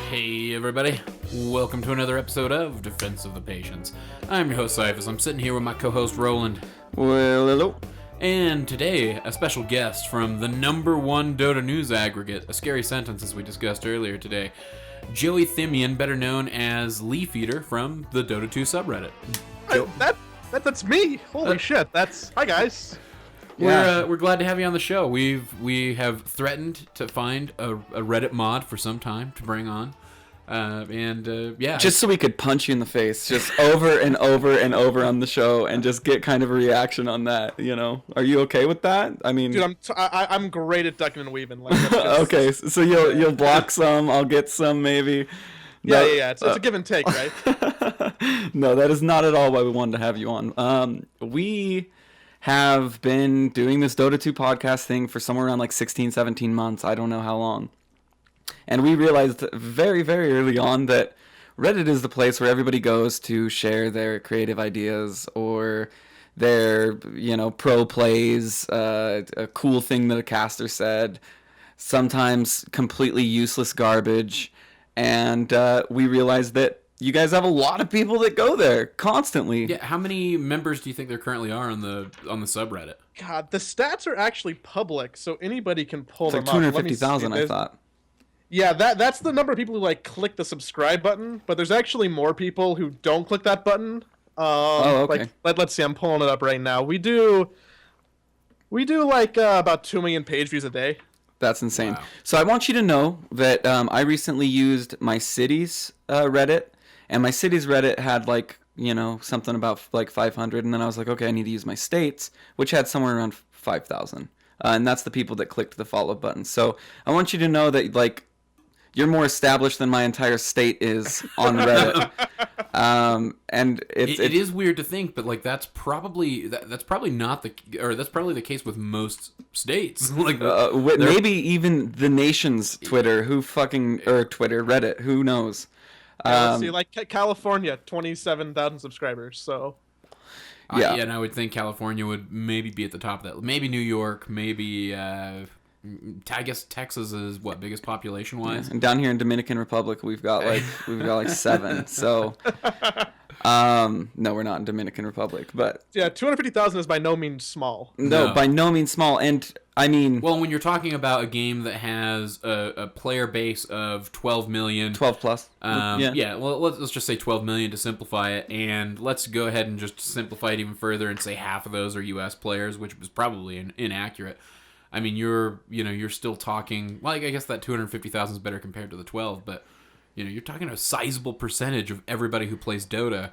Hey everybody, welcome to another episode of Defense of the Patients. I'm your host Cyphus. I'm sitting here with my co-host Roland. Well, hello. And today, a special guest from the #1 Dota news aggregate, A Scary Sentence, as we discussed earlier today, Joey Thimian, better known as Leafeator from the Dota 2 subreddit. That's me. Holy shit. Hi guys. We're glad to have you on the show. We have threatened to find a Reddit mod for some time to bring on, just so we could punch you in the face, just over and over and over on the show, and just get kind of a reaction on that. You know, are you okay with that? I mean, dude, I'm great at ducking and weaving. Like, okay, so you'll block some, I'll get some maybe. Yeah. It's a give and take, right? No, that is not at all why we wanted to have you on. We have been doing this Dota 2 podcast thing for somewhere around like 16, 17 months. I don't know how long. And we realized very, very early on that Reddit is the place where everybody goes to share their creative ideas or their, pro plays, a cool thing that a caster said, sometimes completely useless garbage. And we realized that you guys have a lot of people that go there constantly. Yeah, how many members do you think there currently are on the subreddit? God, the stats are actually public, so anybody can pull them up. It's like 250,000, I thought. Yeah, that's the number of people who click the subscribe button, but there's actually more people who don't click that button. Okay. Let's see, I'm pulling it up right now. We do about 2 million page views a day. That's insane. Wow. So I want you to know that I recently used my city's Reddit, and my city's Reddit had something about 500, and then I was like, okay, I need to use my state's, which had somewhere around 5,000, and that's the people that clicked the follow button. So I want you to know that you're more established than my entire state is on Reddit. And it is weird to think, but that's probably not that's probably the case with most states. Maybe even the nation's Twitter, Reddit, who knows? Let's see, California, 27,000 subscribers. So yeah, and I would think California would maybe be at the top of that. Maybe New York, maybe. I guess Texas is biggest population wise. Yeah. And down here in Dominican Republic, we've got 7. So, no, we're not in Dominican Republic, but yeah, 250,000 is by no means small. No, by no means small. And I mean, well, when you're talking about a game that has a player base of 12 million, 12 plus, well, let's just say 12 million to simplify it, and let's go ahead and just simplify it even further and say half of those are U.S. players, which was probably inaccurate. I mean, you're still talking. Well, I guess that 250,000 is better compared to the 12, but you're talking a sizable percentage of everybody who plays Dota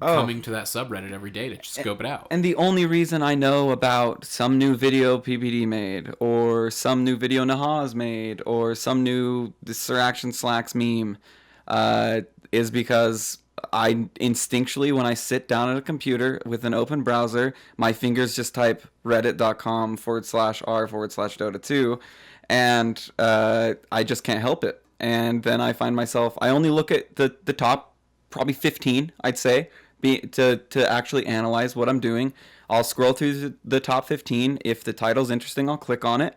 coming to that subreddit every day to scope it out. And the only reason I know about some new video PPD made, or some new video Nahaz made, or some new Sir Action Slacks meme, is because I instinctually, when I sit down at a computer with an open browser, my fingers just type reddit.com/r/Dota2, and I just can't help it. And then I find myself, I only look at the top probably 15, I'd say, to actually analyze what I'm doing. I'll scroll through the top 15. If the title's interesting, I'll click on it.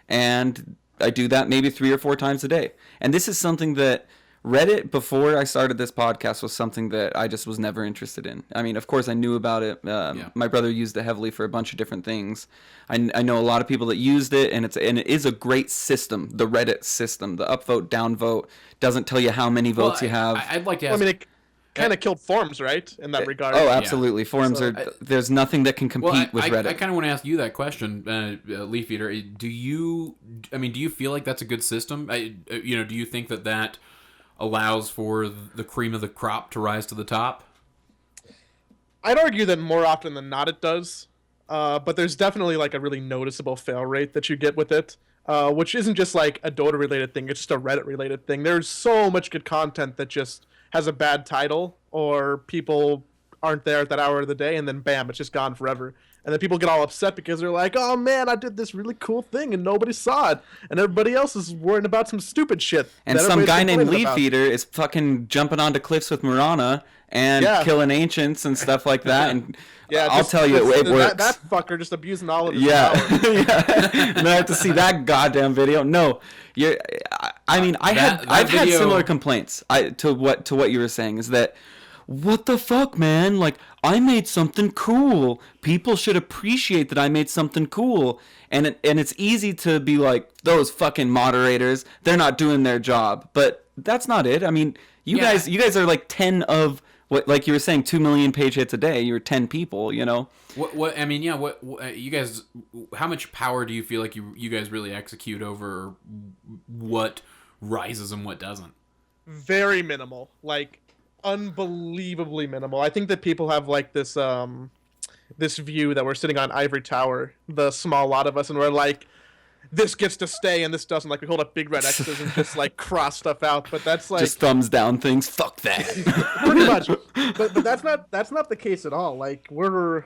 And I do that maybe 3 or 4 times a day. And this is something that Reddit, before I started this podcast, was something that I just was never interested in. I mean, of course, I knew about it. My brother used it heavily for a bunch of different things. I know a lot of people that used it, and it is a great system. The Reddit system, the upvote, downvote, doesn't tell you how many votes you have. I'd like to ask. It kind of killed forums, right? In that regard. Oh, absolutely. Yeah. Forums there's nothing that can compete with Reddit. I kind of want to ask you that question, Leafeator. Do you feel like that's a good system? Do you think that allows for the cream of the crop to rise to the top? I'd argue that more often than not it does, but there's definitely a really noticeable fail rate that you get with it, which isn't just a Dota related thing, it's just a Reddit related thing. There's so much good content that just has a bad title, or people aren't there at that hour of the day, and then bam, it's just gone forever. And then people get all upset because they're like, oh man, I did this really cool thing and nobody saw it. And everybody else is worrying about some stupid shit. And some guy named Leafeator is fucking jumping onto cliffs with Marana and killing ancients and stuff like that. And I'll tell you, it works. That fucker just abusing all of his power. Yeah. And I have to see that goddamn video. No, I mean, I've had video... similar complaints. To what you were saying is that, what the fuck, man? Like, I made something cool. People should appreciate that I made something cool. And it's easy to be like, those fucking moderators, they're not doing their job. But that's not it. I mean, you guys are like 10 of what, like you were saying, 2 million page hits a day. You're 10 people, you know. What I mean, yeah. What you guys? How much power do you feel like you guys really execute over what rises and what doesn't? Very minimal, like unbelievably minimal. I think that people have like this this view that we're sitting on ivory tower, the small lot of us, and we're like, this gets to stay and this doesn't. Like, we hold up big red X's and just like cross stuff out. But that's like just thumbs down things. Fuck that. Pretty much. But that's not the case at all. Like, we're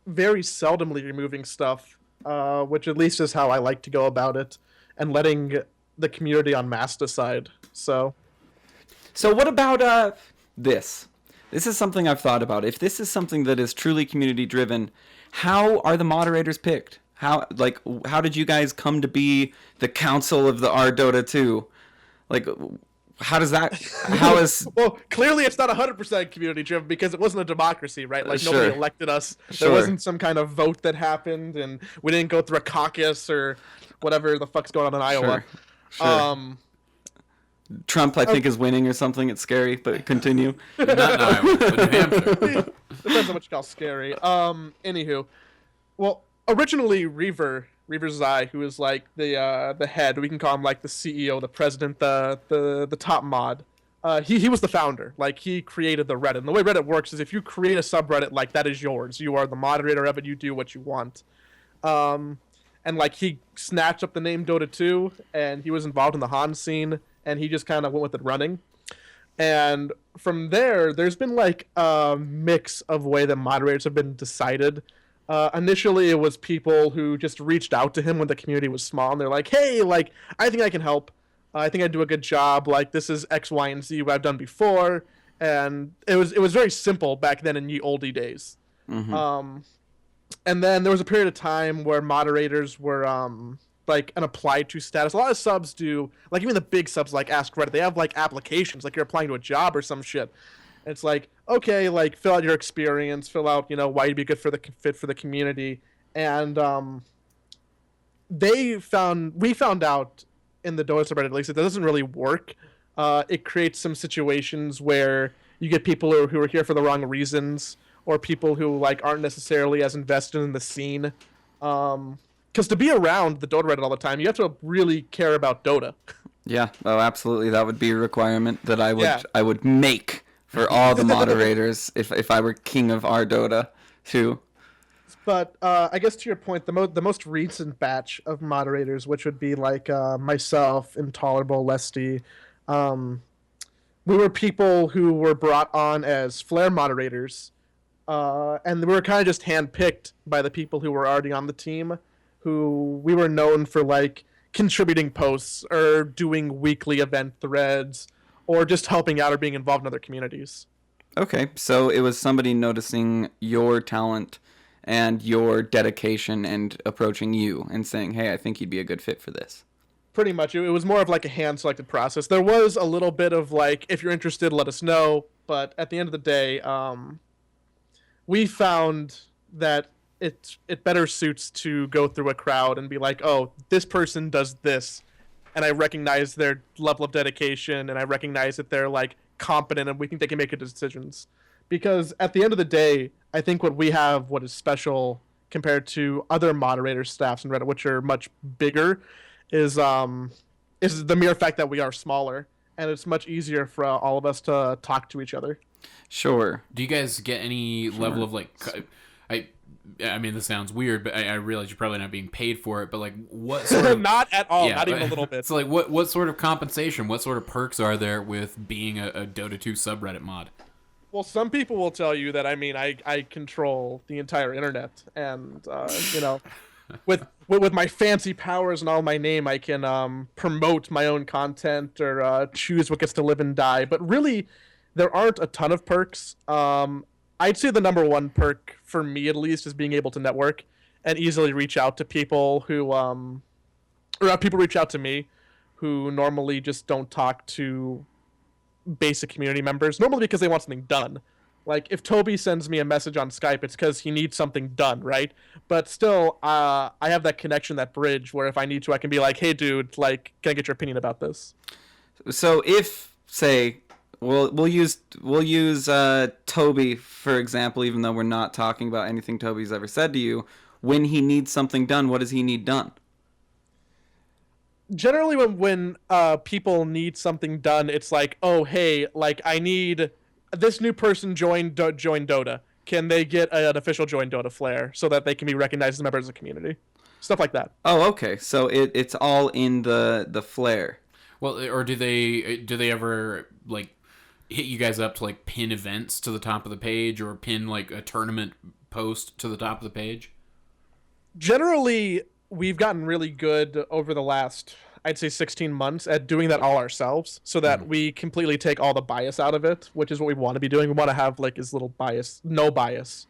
very seldomly removing stuff, which at least is how I like to go about it, and letting the community en masse decide. So what about this? This is something I've thought about. If this is something that is truly community driven, how are the moderators picked? How did you guys come to be the council of the R Dota 2? Like, how does that? How is? Well, clearly it's not 100% community driven because it wasn't a democracy, right? Like, Sure. Nobody elected us. Sure. There wasn't some kind of vote that happened, and we didn't go through a caucus or whatever the fuck's going on in Iowa. Sure. Trump, I think, is winning or something. It's scary, but continue. Not in Iowa, but New Hampshire. Depends on what you call scary. Anywho, well, originally Reaver's Eye, who is like the head, we can call him like the CEO, the president, the top mod. He was the founder. Like, he created the Reddit. And the way Reddit works is if you create a subreddit, like, that is yours. You are the moderator of it. You do what you want. And like, he snatched up the name Dota 2, and he was involved in the Han scene, and he just kind of went with it running. And from there, there's been like a mix of way that moderators have been decided. Initially, it was people who just reached out to him when the community was small, and they're like, hey, like, I think I can help. I think I do a good job. Like, this is X, Y, and Z what I've done before. And it was very simple back then in ye oldie days. Mm-hmm. And then there was a period of time where moderators were like an applied to status. A lot of subs do, like, even the big subs like Ask Reddit, they have like applications, like you're applying to a job or some shit. And it's like, okay, like, fill out your experience, fill out, you know, why you'd be good for the fit for the community. And we found out in the Dota subreddit, at least, it doesn't really work. It creates some situations where you get people who are here for the wrong reasons, or people who like aren't necessarily as invested in the scene. Because to be around the Dota Reddit all the time, you have to really care about Dota. Yeah, oh, absolutely. That would be a requirement that I would make for all the moderators if I were king of our Dota too. But I guess to your point, the most recent batch of moderators, which would be like myself, Intolerable, Lesty, we were people who were brought on as Flare moderators, and we were kind of just handpicked by the people who were already on the team, who we were known for like contributing posts or doing weekly event threads or just helping out or being involved in other communities. Okay, so it was somebody noticing your talent and your dedication and approaching you and saying, hey, I think you'd be a good fit for this. Pretty much. It was more of like a hand-selected process. There was a little bit of like, if you're interested, let us know. But at the end of the day, we found that it better suits to go through a crowd and be like, oh, this person does this, and I recognize their level of dedication, and I recognize that they're like competent, and we think they can make good decisions. Because at the end of the day, I think what we have, what is special compared to other moderator staffs in Reddit, which are much bigger, is the mere fact that we are smaller, and it's much easier for all of us to talk to each other. Sure. Do you guys get any level of like, I mean, this sounds weird, but I realize you're probably not being paid for it, but like, what sort of... Not at all, not even a little bit. So like, what sort of compensation, what sort of perks are there with being a Dota 2 subreddit mod? Well, some people will tell you that, I mean, I control the entire internet, and, you know, with my fancy powers and all my name, I can promote my own content or choose what gets to live and die. But really, there aren't a ton of perks. I'd say the number one perk, for me at least, is being able to network and easily reach out to people who, or people reach out to me who normally just don't talk to basic community members, normally because they want something done. Like, if Toby sends me a message on Skype, it's because he needs something done, right? But still, I have that connection, that bridge, where if I need to, I can be like, hey, dude, like, can I get your opinion about this? So if, say, we'll use Toby, for example, even though we're not talking about anything Toby's ever said to you, when he needs something done, what does he need done? Generally, when people need something done, it's like, oh, hey, like, I need this new person join Dota. Can they get an official join Dota flare so that they can be recognized as members of the community? Stuff like that. Oh, okay. So it's all in the flare. Well, or do they ever like hit you guys up to like pin events to the top of the page or pin like a tournament post to the top of the page? Generally, we've gotten really good over the last, I'd say, 16 months at doing that all ourselves, so that we completely take all the bias out of it, which is what we want to be doing. We want to have like as little bias, no bias.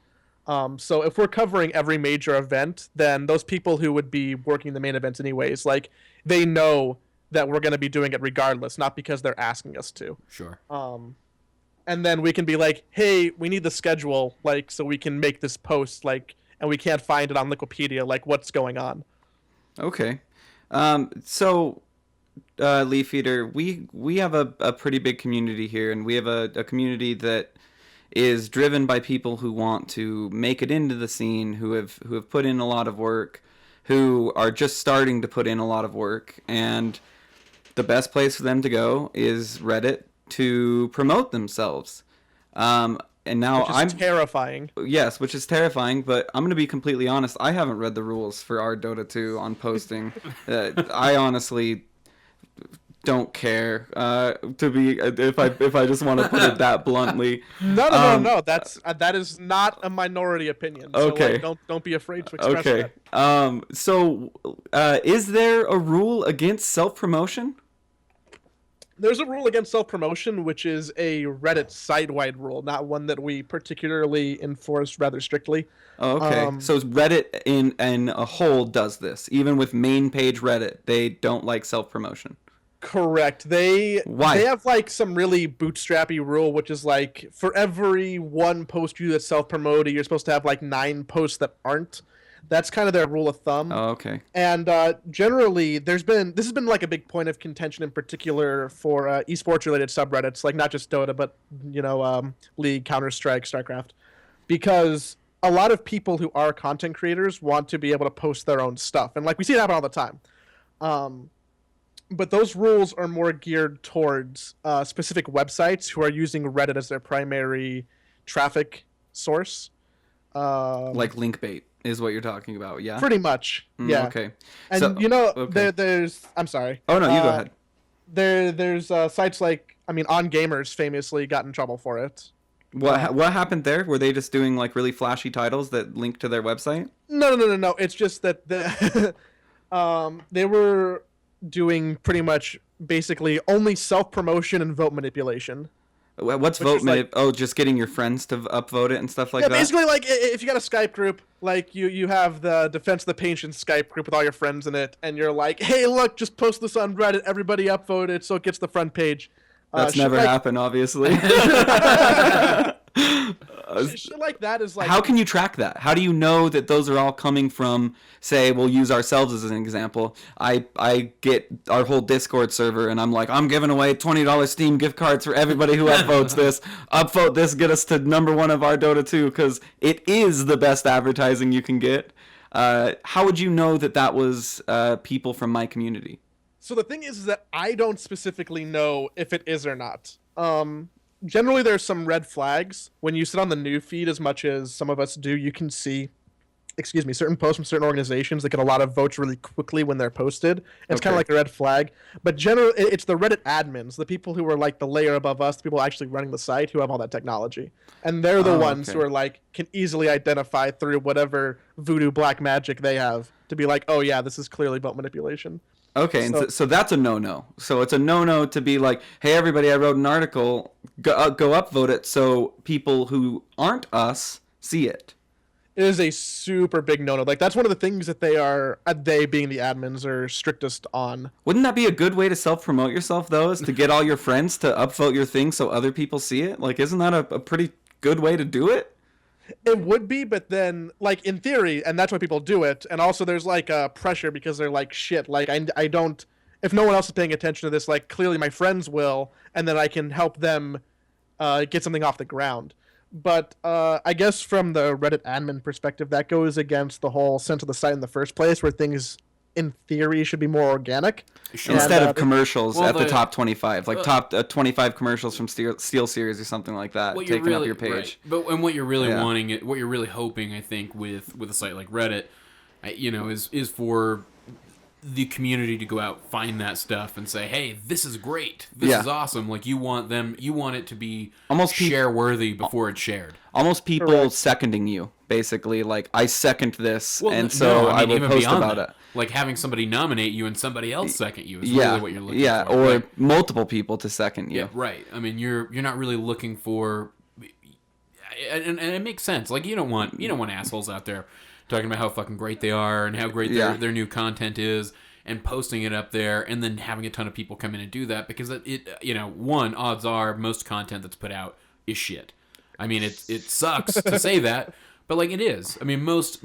So if we're covering every major event, then those people who would be working the main events anyways, like, they know that we're going to be doing it regardless, not because they're asking us to. Sure. And then we can be like, hey, we need the schedule, like, so we can make this post, like, and we can't find it on Wikipedia, like, what's going on. Okay. So, Leafeator, we have a pretty big community here, and we have a community that is driven by people who want to make it into the scene, who have put in a lot of work, who are just starting to put in a lot of work, and the best place for them to go is Reddit to promote themselves. And now I'm terrifying. Yes, which is terrifying, but I'm going to be completely honest. I haven't read the rules for our Dota 2 on posting. I honestly don't care, to be, if I just want to put it that bluntly. No. That is not a minority opinion. So, okay. Like, don't be afraid to express that. So, is there a rule against self-promotion? There's a rule against self-promotion, which is a Reddit site-wide rule, not one that we particularly enforce rather strictly. Oh, okay. So Reddit in a whole does this. Even with main page Reddit, they don't like self-promotion. Correct. Why? They have like some really bootstrappy rule, which is like, for every one post you do that's self-promoted, you're supposed to have like 9 posts that aren't. That's kind of their rule of thumb. Oh, okay. And generally, this has been like a big point of contention in particular for esports related subreddits, like not just Dota, but League, Counter-Strike, StarCraft, because a lot of people who are content creators want to be able to post their own stuff, and like we see it happen all the time. But those rules are more geared towards specific websites who are using Reddit as their primary traffic source. Like Linkbait is what you're talking about, yeah? Pretty much, yeah. Okay. And so, there's... I'm sorry. Oh, no, you go ahead. There's sites like... On Gamers famously got in trouble for it. What happened there? Were they just doing like really flashy titles that link to their website? No. It's just that they were doing pretty much basically only self-promotion and vote manipulation. What's vote manip? Oh, just getting your friends to upvote it and stuff like that? Yeah, basically, like, if you got a Skype group, like, you have the Defense of the Patient Skype group with all your friends in it, and you're like, hey, look, just post this on Reddit, everybody upvote it so it gets the front page. That's never happened, obviously. Shit like that is like... How can you track that? How do you know that those are all coming from, say, we'll use ourselves as an example. I get our whole Discord server, and I'm like, I'm giving away $20 Steam gift cards for everybody who upvotes this. Upvote this, get us to #1 of our Dota 2, because it is the best advertising you can get. How would you know that was people from my community? So the thing is that I don't specifically know if it is or not. Generally, there's some red flags. When you sit on the new feed as much as some of us do, you can see, certain posts from certain organizations that get a lot of votes really quickly when they're posted. It's kind of like a red flag. But generally, it's the Reddit admins, the people who are like the layer above us, the people actually running the site, who have all that technology. And they're the ones who are like, can easily identify through whatever voodoo black magic they have to be like, oh yeah, this is clearly vote manipulation. Okay, so that's a no-no. So it's a no-no to be like, hey, everybody, I wrote an article, go upvote it so people who aren't us see it. It is a super big no-no. Like that's one of the things that they being the admins are strictest on. Wouldn't that be a good way to self-promote yourself, though, is to get all your friends to upvote your thing so other people see it? Like, isn't that a pretty good way to do it? It would be, but then, like, in theory, and that's why people do it, and also there's, like, pressure because they're like, shit, like, I don't, if no one else is paying attention to this, like, clearly my friends will, and then I can help them get something off the ground. But I guess from the Reddit admin perspective, that goes against the whole sense of the site in the first place, where things, in theory, should be more organic. Sure. Instead of commercials well, at the top 25, like top 25 commercials from Steel Series or something like that, taking up your page. Right. But and what you're really wanting, what you're really hoping, I think, with a site like Reddit, is for the community to go out, find that stuff, and say, "Hey, this is great. This is awesome." Like you want it to be almost share worthy before it's shared. Almost people seconding you, basically. Like I second this, and so I will post about it. Like having somebody nominate you and somebody else second you is really what you're looking for. Yeah, or multiple people to second you. Yeah, right. I mean, you're not really looking for, and it makes sense. Like you don't want assholes out there talking about how fucking great they are and how great their new content is and posting it up there and then having a ton of people come in and do that because one, odds are most content that's put out is shit. I mean, it sucks to say that, but like it is. I mean, most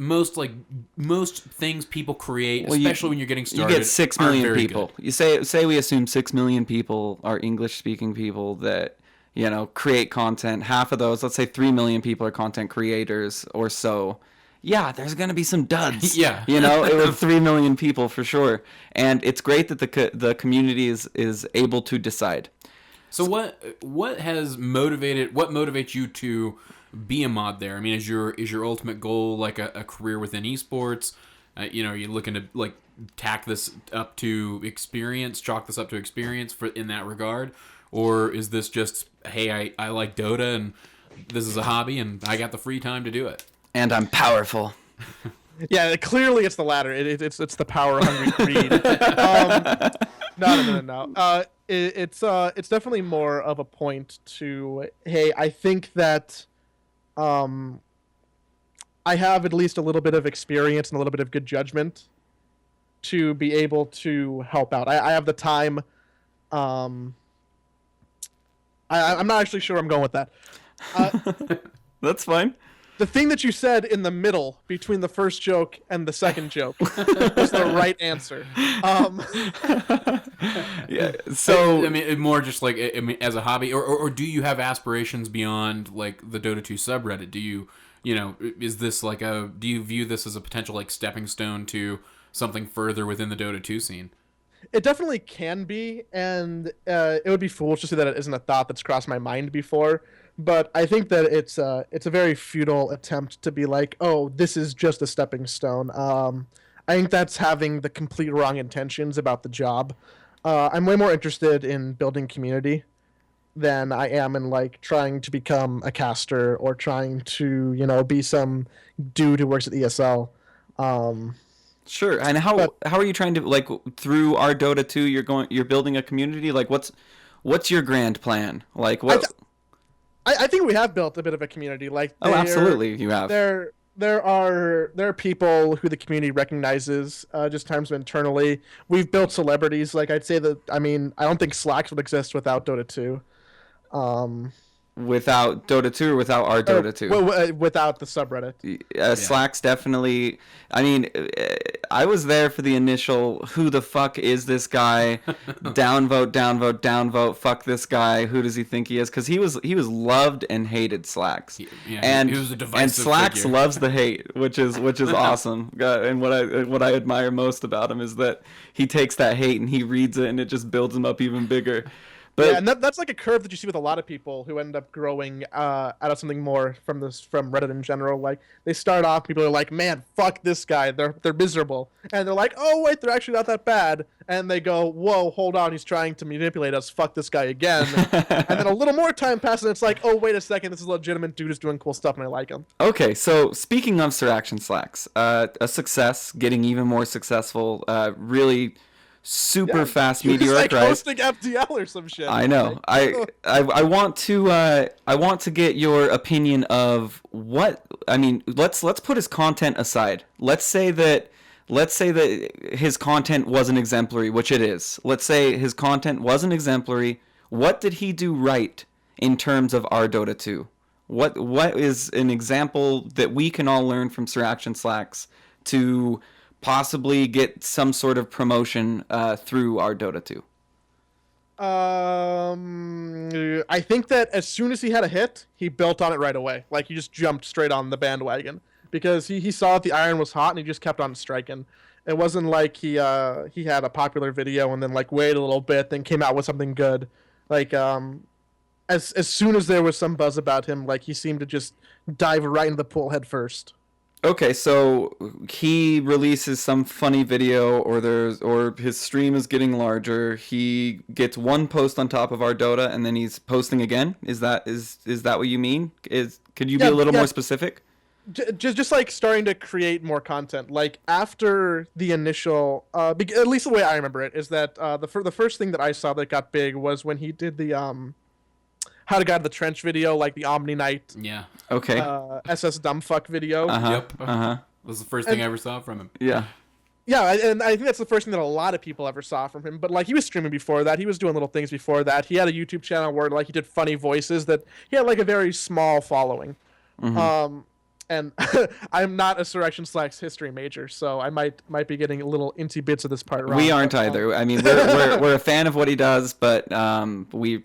things people create, especially when you're getting started, you get 6 million people. Good. You say we assume 6 million people are English speaking people that create content. Half of those, let's say 3 million people are content creators or so. Yeah, there's gonna be some duds. Yeah, it was 3 million people for sure, and it's great that the community is able to decide. So what motivates you to be a mod there? I mean, is your ultimate goal like a career within esports? Are you looking to like chalk this up to experience in that regard, or is this just, hey, I like Dota and this is a hobby and I got the free time to do it? And I'm powerful. Yeah, clearly it's the latter. It's the power hungry greed. No. It's definitely more of a point to, hey, I think that I have at least a little bit of experience and a little bit of good judgment to be able to help out. I have the time. I'm not actually sure where I'm going with that. That's fine. The thing that you said in the middle between the first joke and the second joke was the right answer. Yeah. So I mean, more just like as a hobby, or do you have aspirations beyond like the Dota 2 subreddit? Do you is this like do you view this as a potential like stepping stone to something further within the Dota 2 scene? It definitely can be, and it would be foolish to say that it isn't a thought that's crossed my mind before. But I think that it's a very futile attempt to be like, oh, this is just a stepping stone. I think that's having the complete wrong intentions about the job. I'm way more interested in building community than I am in like trying to become a caster or trying to be some dude who works at ESL. Sure. And how are you trying to, like, through our Dota 2 you're building a community? Like what's your grand plan? Like what I think we have built a bit of a community. Like absolutely you have. There are people who the community recognizes, just terms of internally. We've built celebrities. Like I'd say that, I don't think Slacks would exist without Dota 2. Without Dota 2 or without our Dota 2? Well, without the subreddit. Slacks definitely. I mean, I was there for the initial, who the fuck is this guy? downvote, fuck this guy. Who does he think he is? Because he was loved and hated Slacks. And he was a divisive and Slacks figure. Loves the hate, which is awesome. And what I admire most about him is that he takes that hate and he reads it and it just builds him up even bigger. But, and that's like a curve that you see with a lot of people who end up growing out of something more from Reddit in general. Like they start off, people are like, "Man, fuck this guy. They're miserable," and they're like, "Oh wait, they're actually not that bad." And they go, "Whoa, hold on, he's trying to manipulate us. Fuck this guy again." And then a little more time passes, and it's like, "Oh wait a second, this is a legitimate dude who's doing cool stuff, and I like him." Okay, so speaking of Sir Action Slacks, a success, getting even more successful, really super fast He was, meteoric like rise. hosting FTL or some shit. I know. I want to get your opinion of what I mean. Let's put his content aside. Let's say that his content wasn't exemplary, which it is. Let's say his content wasn't exemplary. What did he do right in terms of our Dota 2? What is an example that we can all learn from Sir Action Slacks to possibly get some sort of promotion through our Dota 2? I think that as soon as he had a hit, he built on it right away. Like, he just jumped straight on the bandwagon because he saw that the iron was hot and he just kept on striking. It wasn't like he had a popular video and then like waited a little bit, then came out with something good. Like as soon as there was some buzz about him, like he seemed to just dive right into the pool head first. Okay, so he releases some funny video, or his stream is getting larger. He gets one post on top of our Dota, and then he's posting again. Is that what you mean? Could you be a little more specific? Just like starting to create more content. Like after the initial, at least the way I remember it is that the first thing that I saw that got big was when he did the How to Guide the Trench video, like the Omni Knight. Yeah. Okay. SS Dumbfuck video. Yep. That was the first thing I ever saw from him. Yeah. Yeah, and I think that's the first thing that a lot of people ever saw from him. But like he was streaming before that, he was doing little things before that. He had a YouTube channel where like he did funny voices that he had like a very small following. And I'm not a Sir Action Slacks history major, so I might be getting a little inty bits of this part wrong. We aren't either. I mean, we're a fan of what he does, but we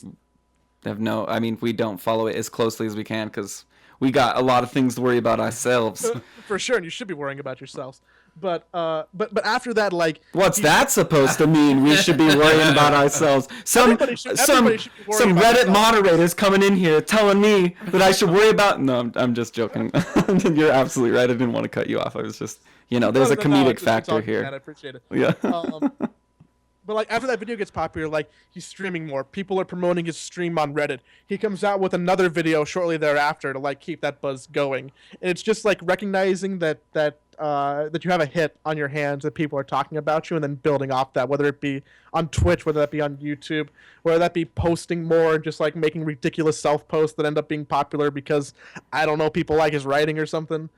don't follow it as closely as we can because we got a lot of things to worry about ourselves. For sure, and you should be worrying about yourselves. But after that, like, what's that supposed to mean? We should be worrying about ourselves. Some Reddit moderators coming in here telling me that I should worry about. No, I'm just joking. You're absolutely right. I didn't want to cut you off. I was just, there's a comedic factor here. Man, I appreciate it. Yeah. But like after that video gets popular, like he's streaming more. People are promoting his stream on Reddit. He comes out with another video shortly thereafter to like keep that buzz going. And it's just like recognizing that you have a hit on your hands, that people are talking about you, and then building off that, whether it be on Twitch, whether that be on YouTube, whether that be posting more, just like making ridiculous self-posts that end up being popular because, I don't know, people like his writing or something.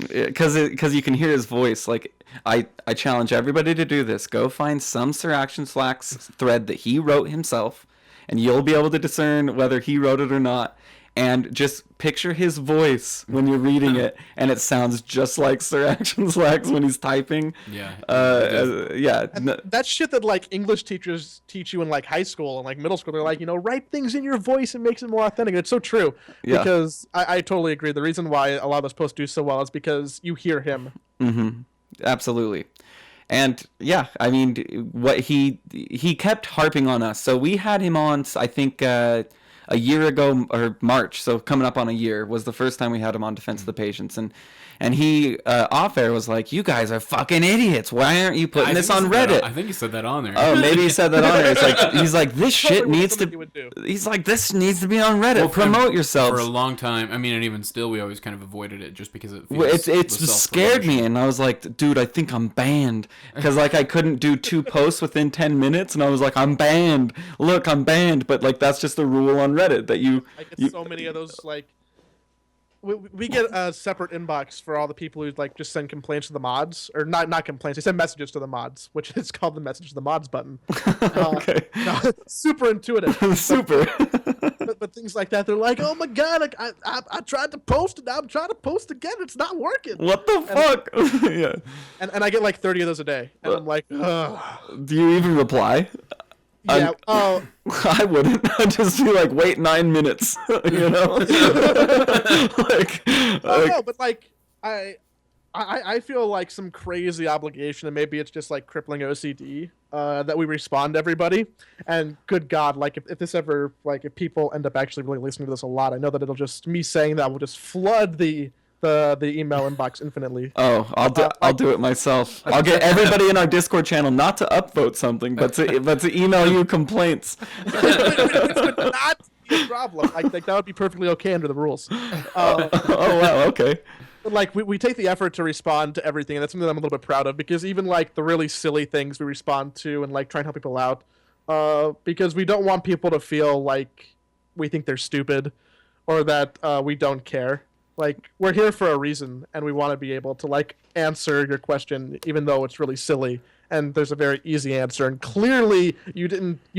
Because you can hear his voice. Like I challenge everybody to do this. Go find some Sir Action Slacks thread that he wrote himself, and you'll be able to discern whether he wrote it or not. And just picture his voice when you're reading it, and it sounds just like Sir Action Slacks when he's typing. Yeah. That's shit that like English teachers teach you in like high school and like middle school. They're like, write things in your voice and makes it more authentic. It's so true. Yeah. Because I totally agree. The reason why a lot of those posts do so well is because you hear him. Mm-hmm. Absolutely. And yeah, I mean, what he kept harping on us. So we had him on, I think, a year ago, or March, so coming up on a year, was the first time we had him on Defense of the Patients. And he, off air, was like, you guys are fucking idiots. Why aren't you putting this on Reddit? I think he said that on there. Oh, maybe he said that on there. He's like, this shit needs to... He's like, this needs to be on Reddit. Well, promote yourselves. For a long time, I mean, and even still, we always kind of avoided it just because it feels... It scared me, and I was like, dude, I think I'm banned. Because, like, I couldn't do 2 posts within 10 minutes, and I was like, I'm banned. Look, I'm banned. But, like, that's just a rule on Reddit that you... I get so many of those, like... We get a separate inbox for all the people who like just send complaints to the mods, or not complaints. They send messages to the mods, which is called the message to the mods button. Okay. Super intuitive. Super. But things like that, they're like, oh my god, like, I tried to post it, I'm trying to post again, it's not working. What the fuck? Yeah. And I get like 30 of those a day, and I'm like, ugh. Do you even reply? Yeah. I wouldn't. I'd just be like, wait 9 minutes. No, but like I feel like some crazy obligation, and maybe it's just like crippling OCD, that we respond to everybody. And good God, like if this ever, like if people end up actually really listening to this a lot, I know that it'll just, me saying that will just flood the email inbox infinitely. Oh, I'll do it myself. I'll get everybody in our Discord channel not to upvote something, but to email you complaints. Which would not be a problem. I think that would be perfectly okay under the rules. Oh wow, okay. like we take the effort to respond to everything, and that's something that I'm a little bit proud of, because even like the really silly things we respond to and like try and help people out, because we don't want people to feel like we think they're stupid or that we don't care. Like, we're here for a reason, and we want to be able to like answer your question even though it's really silly and there's a very easy answer, and clearly you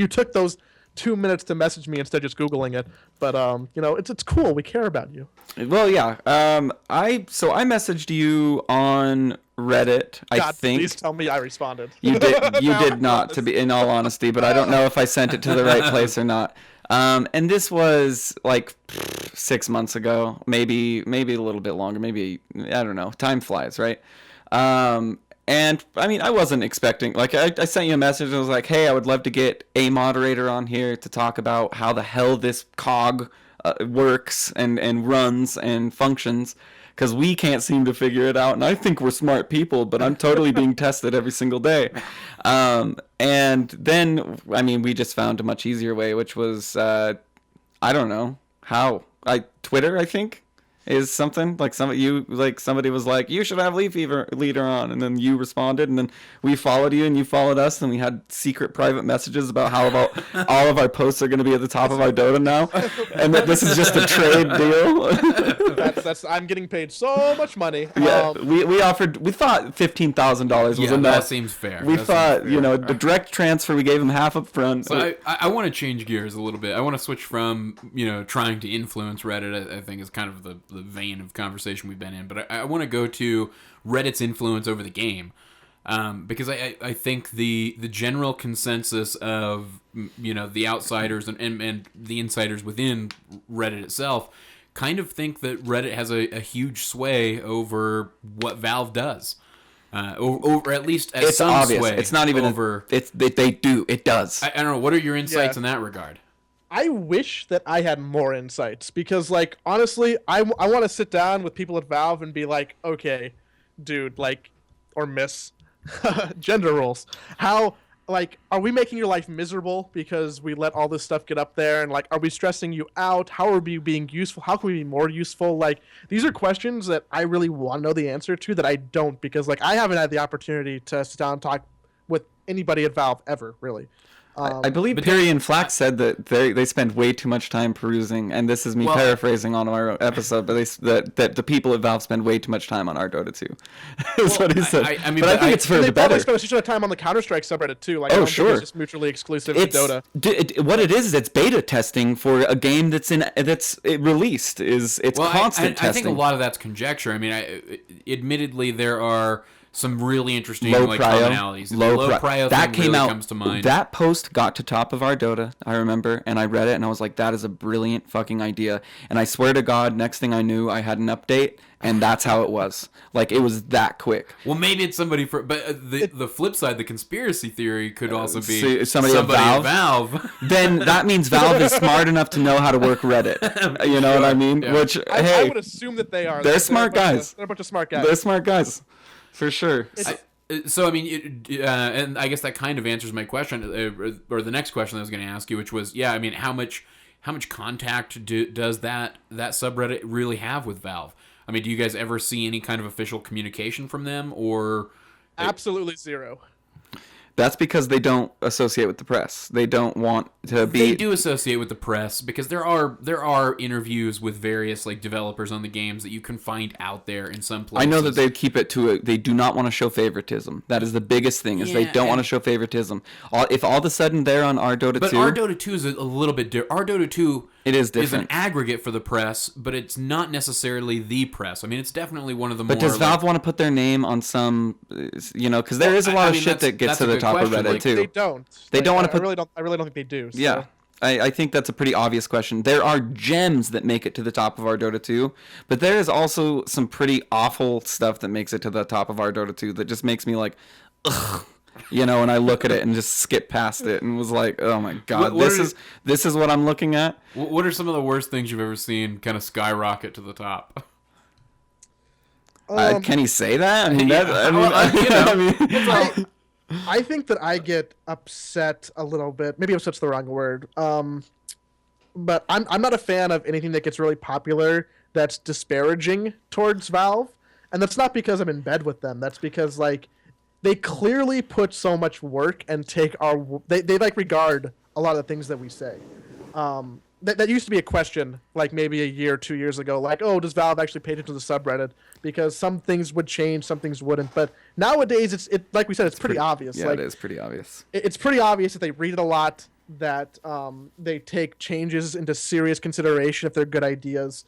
took those 2 minutes to message me instead of just Googling it. But it's cool. We care about you. Well, yeah. I messaged you on Reddit. God, I think. Please tell me I responded. You did. You did not, to be in all honesty. But I don't know if I sent it to the right place or not. And this was like 6 months ago, maybe a little bit longer. Maybe, I don't know. Time flies, right? And I mean, I wasn't expecting, like, I sent you a message and was like, hey, I would love to get a moderator on here to talk about how the hell this cog works and runs and functions, because we can't seem to figure it out. And I think we're smart people, but I'm totally being tested every single day. And then, I mean, we just found a much easier way, which was, I don't know how. Twitter, I think, is something like somebody was like, you should have Leafeator on, and then you responded, and then we followed you and you followed us, and we had secret private messages about how about all of our posts are going to be at the top of our Dota now, and that this is just a trade deal. I'm getting paid so much money. Yeah, we thought $15,000 was enough. That seems fair. We thought, the direct transfer, we gave him half up front. So I want to change gears a little bit. I want to switch from, trying to influence Reddit, I think is kind of the vein of conversation we've been in, but I want to go to Reddit's influence over the game, because I think the general consensus of the outsiders and the insiders within Reddit itself kind of think that Reddit has a huge sway over what Valve does, or at least it's some obvious. sway. It's not even over. It does. I don't know. What are your insights in that regard? I wish that I had more insights, because, like, honestly, I want to sit down with people at Valve and be like, okay, dude, like, or miss, gender roles. How, like, are we making your life miserable because we let all this stuff get up there? And, like, are we stressing you out? How are we being useful? How can we be more useful? Like, these are questions that I really want to know the answer to that I don't, because, like, I haven't had the opportunity to sit down and talk with anybody at Valve ever, really. I believe Perry and Flax said that they spend way too much time perusing, and this is me paraphrasing on our episode, but that the people at Valve spend way too much time on our Dota 2. Is what he said. I mean, but I think it's for the better. They probably spend a shit ton of time on the Counter-Strike subreddit too. Like, I don't think it's just mutually exclusive to Dota. What it is, it's beta testing for a game that's released. It's constant testing. I think a lot of that's conjecture. I mean, admittedly, there are some really interesting commonalities. Low prio that came really out. Comes to mind. That post got to top of our Dota, I remember, and I read it and I was like, that is a brilliant fucking idea. And I swear to God, next thing I knew, I had an update, and that's how it was. Like, it was that quick. Well, maybe it's somebody but the flip side, the conspiracy theory could also be somebody at Valve. Then that means Valve is smart enough to know how to work Reddit. You know what I mean? Yeah. Which I would assume that they are. They're smart guys. They're a bunch of smart guys. They're smart guys. For sure. So, I mean, and I guess that kind of answers my question, or the next question I was going to ask you, which was, I mean, how much contact does that subreddit really have with Valve? I mean, do you guys ever see any kind of official communication from them, or? Absolutely zero. That's because they don't associate with the press. They don't want to be. They do associate with the press because there are interviews with various like developers on the games that you can find out there in some places. I know that they keep it to they do not want to show favoritism. That is the biggest thing. Is they don't want to show favoritism. If all of a sudden they're on our Dota 2, but our Dota 2 is a little bit different. Our Dota 2 is an different. aggregate for the press, but it's not necessarily the press. I mean, it's definitely one of the more. But does Valve want to put their name on some? Because there is a lot of shit that gets to the top of Reddit too. They don't. They don't want to put. I really don't think they do. So. Yeah. I think that's a pretty obvious question. There are gems that make it to the top of our Dota 2, but there is also some pretty awful stuff that makes it to the top of our Dota 2 that just makes me like, ugh. And I look at it and just skip past it and was like, oh my God, this is what I'm looking at. What are some of the worst things you've ever seen kind of skyrocket to the top? Can he say that? I mean, I think that I get upset a little bit. Maybe upset's the wrong word. But I'm not a fan of anything that gets really popular that's disparaging towards Valve. And that's not because I'm in bed with them. That's because like they clearly put so much work and take they like regard a lot of the things that we say. That used to be a question like maybe a year, 2 years ago, like, oh, does Valve actually pay attention to the subreddit? Because some things would change, some things wouldn't. But nowadays, it's like we said, it's pretty obvious. Yeah, like, it is pretty obvious. It's pretty obvious that they read it a lot, that they take changes into serious consideration if they're good ideas.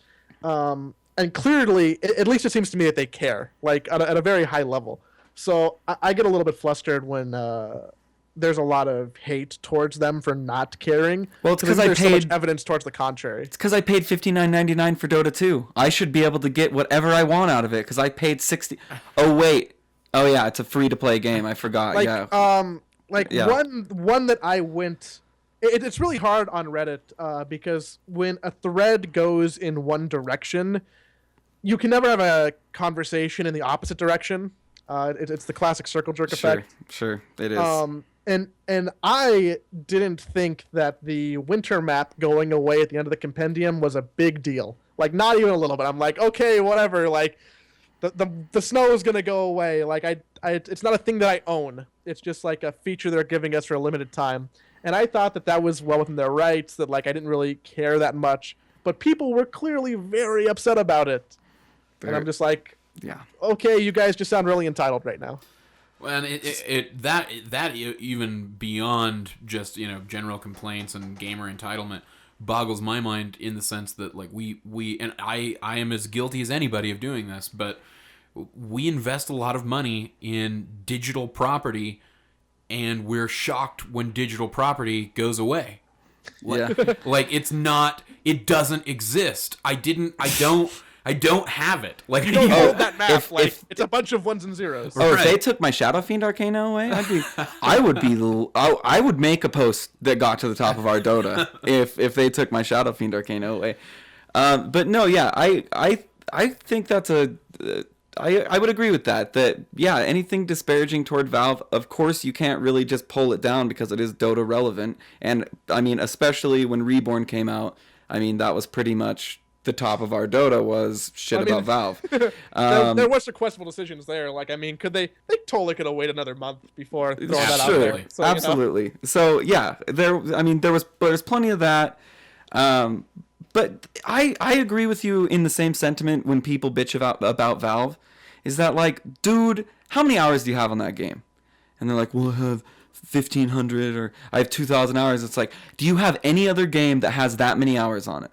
And clearly, at least it seems to me that they care, like at a very high level. So I get a little bit flustered when there's a lot of hate towards them for not caring. Well, it's because I paid so much evidence towards the contrary. It's because I paid $59.99 for Dota 2. I should be able to get whatever I want out of it because I paid $60. Oh wait, oh yeah, it's a free to play game. I forgot. Like, yeah. One that I went. It's really hard on Reddit because when a thread goes in one direction, you can never have a conversation in the opposite direction. It's the classic circle jerk effect. Sure, it is. And I didn't think that the winter map going away at the end of the compendium was a big deal. Like, not even a little bit. I'm like, okay, whatever. Like, the snow is gonna go away. Like, it's not a thing that I own. It's just like a feature they're giving us for a limited time. And I thought that was well within their rights. That like I didn't really care that much. But people were clearly very upset about it. And I'm just like, yeah, okay, you guys just sound really entitled right now. Well, and that even beyond just general complaints and gamer entitlement boggles my mind in the sense that like we and I am as guilty as anybody of doing this, but we invest a lot of money in digital property, and we're shocked when digital property goes away. Like it doesn't exist. I don't have it. Like you don't hold that map. It's a bunch of ones and zeros. Oh, right. If they took my Shadow Fiend Arcana away, I would make a post that got to the top of our Dota if they took my Shadow Fiend Arcana away. But no, yeah, I think that's I would agree with that. That yeah, anything disparaging toward Valve, of course you can't really just pull it down because it is Dota relevant. And I mean, especially when Reborn came out, I mean that was pretty much the top of our Dota was about Valve. There was questionable decisions there. Like, I mean, they totally could have waited another month before throwing that out there. So, absolutely. So yeah, there's plenty of that. But I agree with you in the same sentiment when people bitch about Valve, is that like, dude, how many hours do you have on that game? And they're like, well, I have 1,500 or I have 2,000 hours. It's like, do you have any other game that has that many hours on it?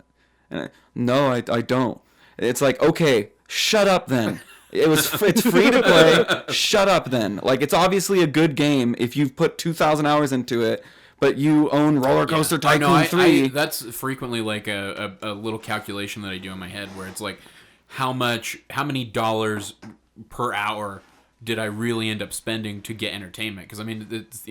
No, I don't. It's like, okay, shut up then. It's free to play. Shut up then. Like, it's obviously a good game if you've put 2,000 hours into it, but you own Roller Coaster Tycoon 3. That's frequently like a little calculation that I do in my head where it's like, how many dollars per hour did I really end up spending to get entertainment? Because I mean, it's,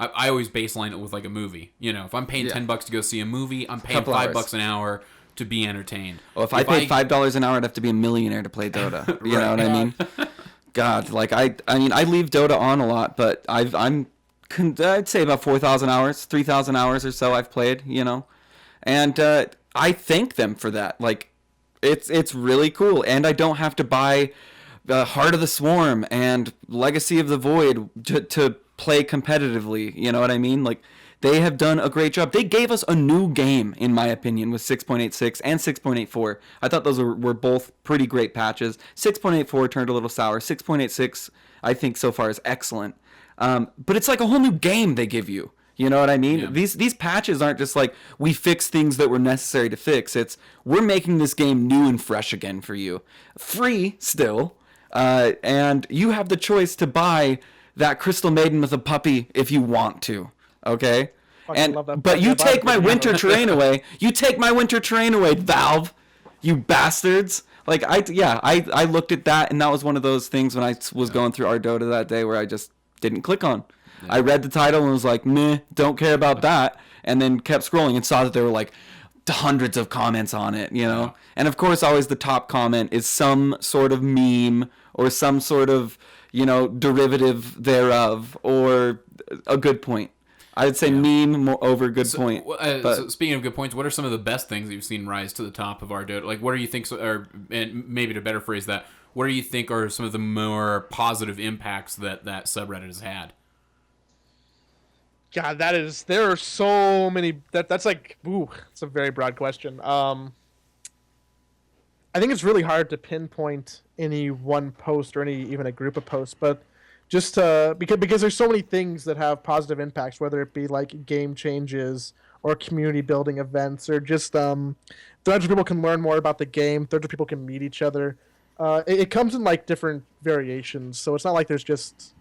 I always baseline it with like a movie. If I'm paying $10 to go see a movie, I'm paying $5 an hour to be entertained. Well, if I paid $5 an hour, I'd have to be a millionaire to play Dota. You know what I mean? God, like I mean, I leave Dota on a lot, but I'd say about 4,000 hours, 3,000 hours or so I've played. And I thank them for that. Like, it's really cool, and I don't have to buy Heart of the Swarm and Legacy of the Void to play competitively. You know what I mean? Like, they have done a great job. They gave us a new game, in my opinion, with 6.86 and 6.84. I thought those were both pretty great patches. 6.84 turned a little sour. 6.86, I think, so far is excellent. But it's like a whole new game they give you. You know what I mean? Yeah. These patches aren't just like, we fix things that were necessary to fix. It's, we're making this game new and fresh again for you. Free, still. And you have the choice to buy that Crystal Maiden with a puppy if you want to. Okay? But you take my winter terrain away. You take my winter terrain away, Valve. You bastards. Like, I looked at that, and that was one of those things when I was going through our Dota that day where I just didn't click on. Yeah. I read the title and was like, meh, don't care about that. And then kept scrolling and saw that there were like hundreds of comments on it, Yeah. And of course, always the top comment is some sort of meme or some sort of, derivative thereof or a good point. I would say meme more over good point. So speaking of good points, what are some of the best things that you've seen rise to the top of our Dota? Like, what do you think, or and maybe to better phrase that, what do you think are some of the more positive impacts that subreddit has had? God, there are so many. That's like, ooh, it's a very broad question. I think it's really hard to pinpoint any one post or even a group of posts, but just because there's so many things that have positive impacts, whether it be like game changes or community building events, or just threads where people can learn more about the game, threads where people can meet each other. It comes in like different variations, so it's not like there's just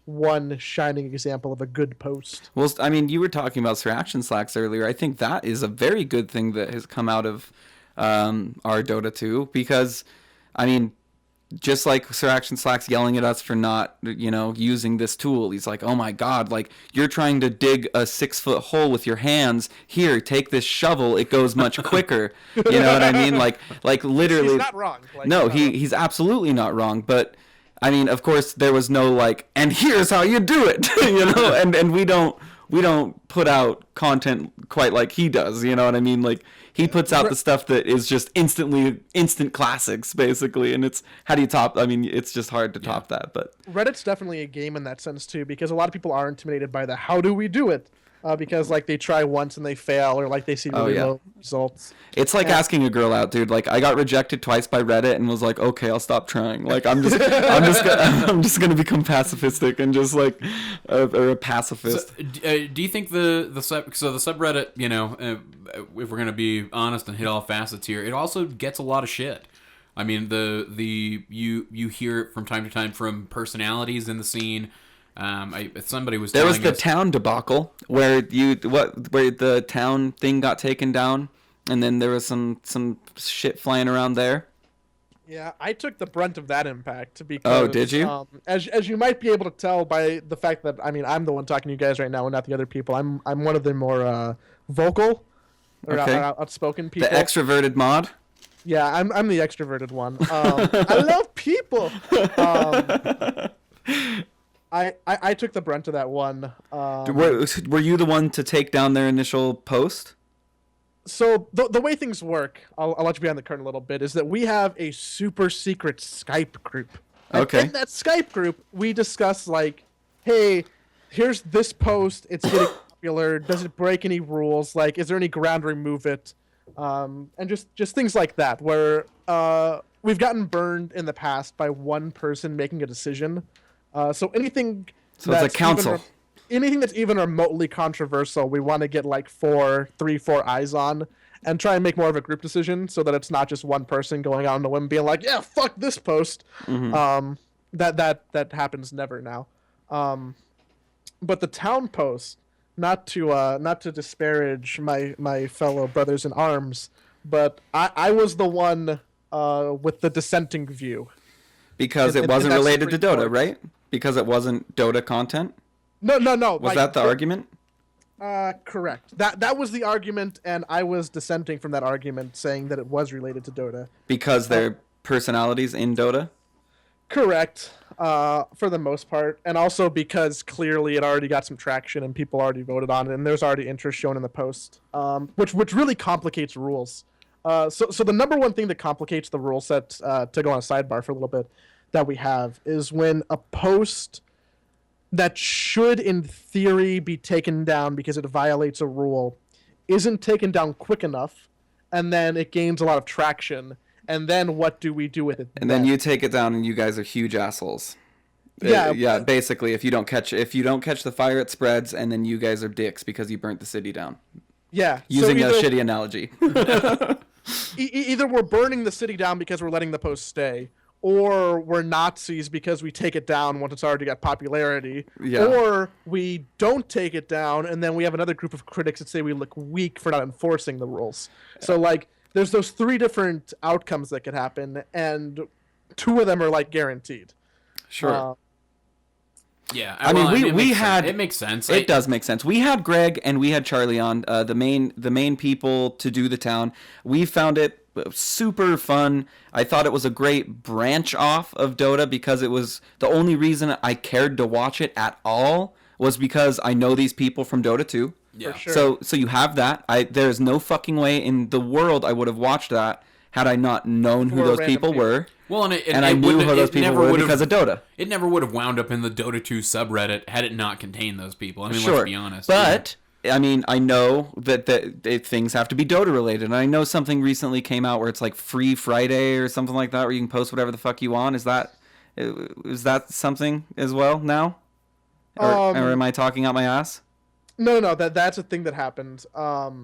one shining example of a good post. Well, I mean, you were talking about Sir Action Slacks earlier. I think that is a very good thing that has come out of our Dota 2, because, I mean, just like Sir Action Slacks yelling at us for not, using this tool. He's like, oh my God, like, you're trying to dig a 6-foot hole with your hands. Here, take this shovel. It goes much quicker. You know what I mean? Like literally. He's not wrong. No, he's absolutely not wrong. But, I mean, of course, there was no, like, and here's how you do it, and we don't put out content quite like he does, you know what I mean? Like, he puts out the stuff that is just instant classics, basically, and it's, how do you top, I mean, it's just hard to top that, but... Reddit's definitely a game in that sense, too, because a lot of people are intimidated by the how do we do it, because, like, they try once and they fail, or, like, they see really low results. It's like asking a girl out, dude. Like, I got rejected twice by Reddit and was like, okay, I'll stop trying. Like, I'm just gonna become pacifistic and just, like, a pacifist. So, do you think the subreddit, if we're gonna be honest and hit all facets here, it also gets a lot of shit. I mean, you hear it from time to time from personalities in the scene. Somebody was. There was the town debacle where the town thing got taken down, and then there was some shit flying around there. Yeah, I took the brunt of that impact because. Oh, did you? As you might be able to tell by the fact that I'm the one talking to you guys right now, and not the other people. I'm one of the more vocal or outspoken people. The extroverted mod. Yeah, I'm the extroverted one. I love people. I took the brunt of that one. Were you the one to take down their initial post? So the way things work, I'll let you behind the curtain a little bit, is that we have a super secret Skype group. Okay. In that Skype group, we discuss, like, hey, here's this post. It's getting popular. Does it break any rules? Like, is there any ground to remove it? And just things like that, where we've gotten burned in the past by one person making a decision. So anything. So it's a council. Anything that's even remotely controversial, we want to get like 4 eyes on, and try and make more of a group decision, so that it's not just one person going out on a whim being like, yeah, fuck this post. Mm-hmm. That happens never now. But the town post, not to disparage my fellow brothers in arms, but I was the one with the dissenting view. Because it wasn't related to Dota, right? Because it wasn't Dota content? No. Was that the argument? Correct. That was the argument, and I was dissenting from that argument, saying that it was related to Dota. Because they're personalities in Dota? Correct, for the most part. And also because clearly it already got some traction and people already voted on it, and there's already interest shown in the post, which really complicates rules. So the number one thing that complicates the rule set, to go on a sidebar for a little bit, that we have is when a post that should in theory be taken down because it violates a rule isn't taken down quick enough, and then it gains a lot of traction, and then what do we do with it? And then you take it down and you guys are huge assholes. Yeah. Basically, if you don't catch the fire, it spreads, and then you guys are dicks because you burnt the city down. Yeah. Using a shitty analogy. Either we're burning the city down because we're letting the post stay, or we're Nazis because we take it down once it's already got popularity, or we don't take it down, and then we have another group of critics that say we look weak for not enforcing the rules. So, like, there's those 3 different outcomes that could happen, and 2 of them are, like, guaranteed. Sure. Yeah, we had. It makes sense. It does make sense. We had Greg and we had Charlie on, the main people to do the town. We found it super fun. I thought it was a great branch off of Dota because it was the only reason I cared to watch it at all was because I know these people from Dota 2. Yeah. For sure. So you have that. There's no fucking way in the world I would have watched that had I not known who Or those random people people. were. Well, and I knew who those people were because of Dota. It never would have wound up in the Dota 2 subreddit had it not contained those people. I mean, Sure. let's be honest. But I mean, I know that things have to be Dota related, and I know something recently came out where it's like Free Friday or something like that, where you can post whatever the fuck you want. Is that something as well now, or am I talking out my ass? No, that's a thing that happened.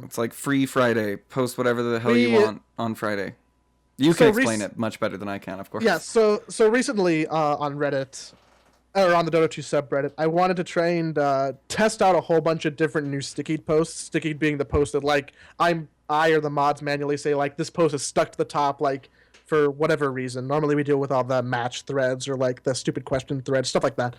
It's like Free Friday. Post whatever the hell you want on Friday. You can explain it much better than I can, of course. Yeah, so recently on Reddit, or on the Dota 2 subreddit, I wanted to try and test out a whole bunch of different new sticky posts. Sticky being the post that, like, I or the mods manually say, like, this post is stuck to the top, like, for whatever reason. Normally we deal with all the match threads or, like, the stupid question threads, stuff like that.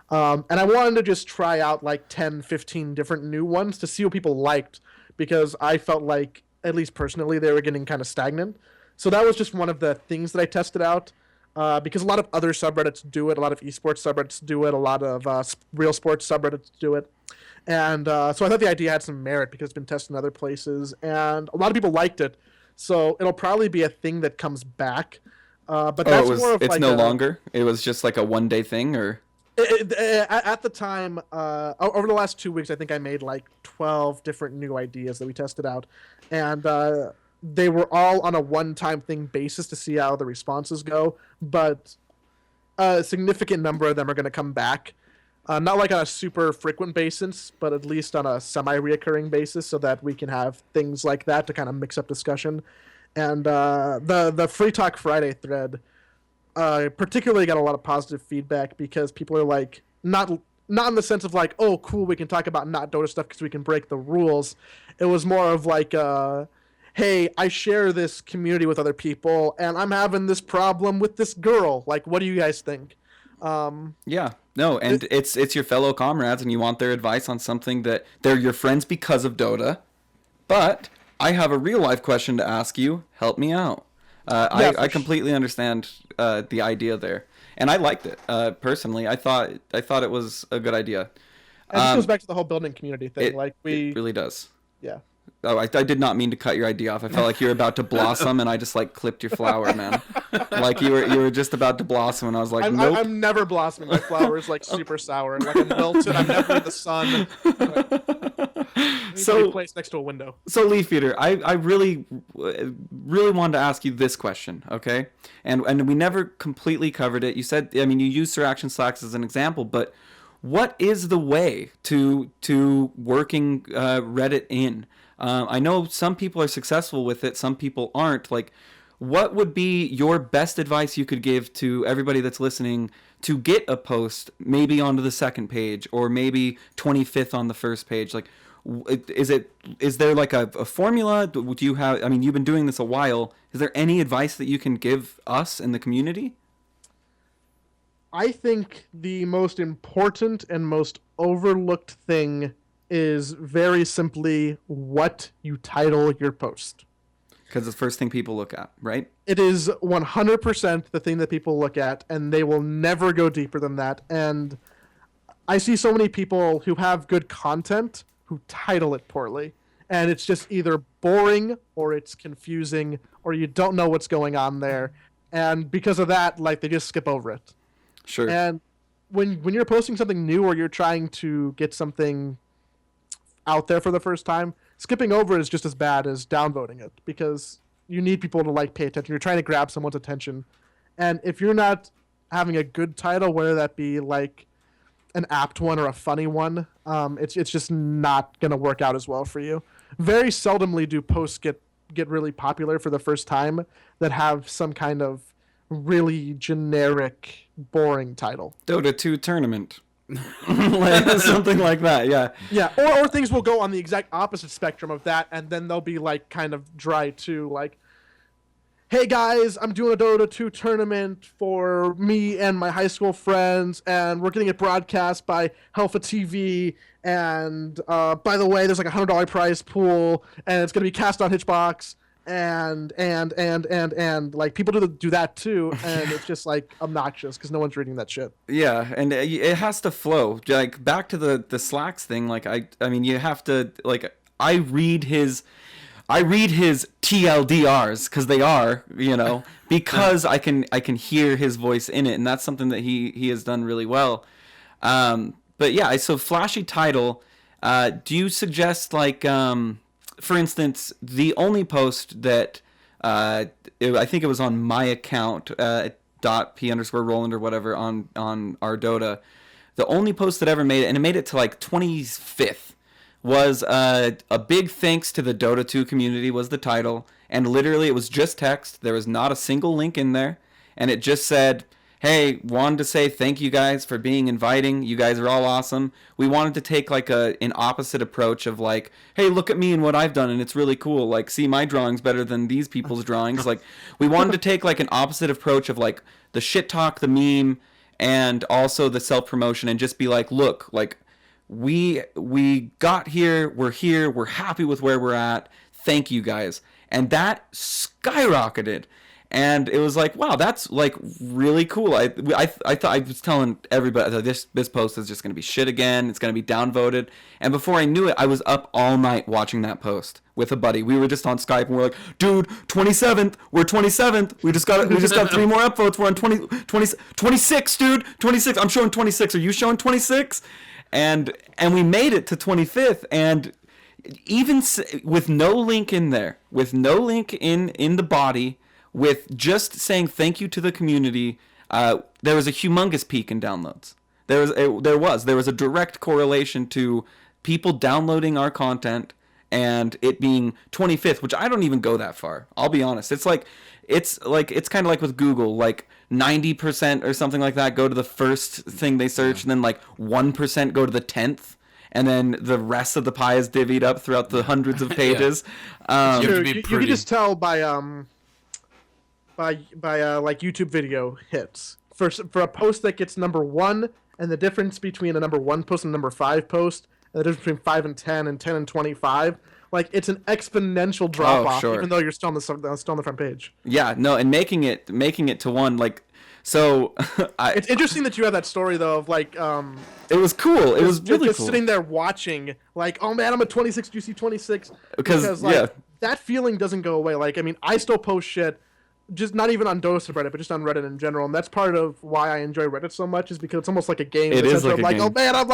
And I wanted to just try out, like, 10, 15 different new ones to see what people liked, because I felt like, at least personally, they were getting kind of stagnant. So that was just one of the things that I tested out, because a lot of other subreddits do it, a lot of esports subreddits do it, a lot of real sports subreddits do it. And so I thought the idea had some merit because it's been tested in other places, and a lot of people liked it. So it'll probably be a thing that comes back. But that's more of it's like no longer? It was just like a one-day thing, or? At the time, over the last 2 weeks, I think I made like 12 different new ideas that we tested out. And they were all on a one-time thing basis to see how the responses go. But a significant number of them are going to come back. Not like on a super frequent basis, but at least on a semi-reoccurring basis so that we can have things like that to kind of mix up discussion. And the Free Talk Friday thread particularly got a lot of positive feedback because people are like, not in the sense of like, oh, cool, we can talk about not Dota stuff because we can break the rules. It was more of like, hey, I share this community with other people, and I'm having this problem with this girl. Like, what do you guys think? Yeah, no, and it's your fellow comrades, and you want their advice on something that they're your friends because of Dota. But I have a real life question to ask you. Help me out. I completely understand the idea there, and I liked it personally. I thought it was a good idea. And this goes back to the whole building community thing. It really does. Yeah. Oh, I did not mean to cut your idea off. I felt like you were about to blossom, and I just like clipped your flower, man. Like you were just about to blossom, and I was like, nope. I'm never blossoming. My flower is like super sour. Like I'm wilted. I'm never in the sun. So placed next to a window. So Leafeator, I really wanted to ask you this question, okay? And we never completely covered it. You said, I mean, you used Sir Action Slacks as an example, but what is the way to working Reddit in? I know some people are successful with it, some people aren't. Like, what would be your best advice you could give to everybody that's listening to get a post maybe onto the second page or maybe 25th on the first page? Like, is there like a formula? Do you have? I mean, you've been doing this a while. Is there any advice that you can give us in the community? I think the most important and most overlooked thing is very simply what you title your post. Because it's the first thing people look at, right? It is 100% the thing that people look at, and they will never go deeper than that. And I see so many people who have good content who title it poorly. And it's just either boring or it's confusing or you don't know what's going on there. And because of that, like, they just skip over it. Sure. And when you're posting something new or you're trying to get something out there for the first time, skipping over is just as bad as downvoting it because you need people to like pay attention. You're trying to grab someone's attention. And if you're not having a good title, whether that be like an apt one or a funny one, it's just not going to work out as well for you. Very seldomly do posts get really popular for the first time that have some kind of really generic, boring title. Dota 2 tournament. Like, something like that, yeah. Yeah, or things will go on the exact opposite spectrum of that, and then they'll be like kind of dry too. Like, hey guys, I'm doing a Dota 2 tournament for me and my high school friends, and we're getting it broadcast by Helfa TV. And by the way, there's like $100 prize pool, and it's gonna be cast on Hitchbox. and like people do that too, and it's just like obnoxious because no one's reading that shit. Yeah, and it has to flow. Like back to the slacks thing. Like I mean, you have to like I read his TLDRs because they are, because I can hear his voice in it, and that's something that he has done really well. But yeah, so flashy title. Do you suggest like for instance, the only post that I think it was on my account, .p_Roland or whatever on our Dota, the only post that ever made it, and it made it to like 25th, was a big thanks to the Dota 2 community was the title, and literally it was just text. There was not a single link in there, and it just said, hey, wanted to say thank you guys for being inviting. You guys are all awesome. We wanted to take like an opposite approach of like, hey, look at me and what I've done, and it's really cool. Like, see, my drawing's better than these people's drawings. Like, we wanted to take like an opposite approach of like the shit talk, the meme, and also the self-promotion, and just be like, look, like, we got here, we're happy with where we're at. Thank you guys. And that skyrocketed. And it was like, wow, that's like really cool. I thought, I was telling everybody that this post is just going to be shit again. It's going to be downvoted. And before I knew it, I was up all night watching that post with a buddy. We were just on Skype and we're like, dude, 27th. We're 27th. We just got 3 more upvotes. We're on 26, dude. 26. I'm showing 26. Are you showing 26? And we made it to 25th, and even with no link in there, with no link in the body, with just saying thank you to the community, there was a humongous peak in downloads. There was a direct correlation to people downloading our content and it being 25th, which I don't even go that far. I'll be honest. It's kind of like with Google, like 90% or something like that go to the first thing they search, and then like 1% go to the 10th, and then the rest of the pie is divvied up throughout the hundreds of pages. You can just tell by like YouTube video hits for a post that gets number 1, and the difference between a number 1 post and a number 5 post, and the difference between 5 and 10 and 10 and 25. Like, it's an exponential drop off, even though you're still on the front page. Yeah, no, and making it to 1, like, so it's interesting that you have that story though of like it was cool. It was really just cool. Sitting there watching, like, oh man, I'm at 26. Do you see 26? Because like, yeah, that feeling doesn't go away. Like, I mean, I still post shit, just not even on Dota subreddit, but just on Reddit in general, and that's part of why I enjoy Reddit so much, is because it's almost like a game. It is like a game. Oh man, I'm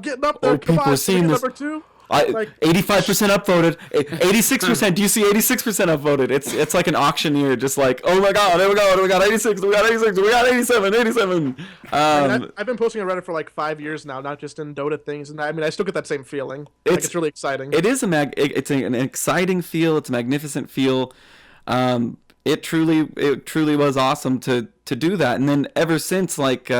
getting up there. Come on, seeing this. Number 2. 85% upvoted, 86%. Do you see 86% upvoted? It's like an auctioneer, just like, oh my god, there we go, we got 86, we got 86, we got 87. I've been posting on Reddit for like 5 years now, not just in Dota things, and I mean, I still get that same feeling. It's really exciting. It is it's an exciting feel. It's a magnificent feel. It truly was awesome to do that, and then ever since, like,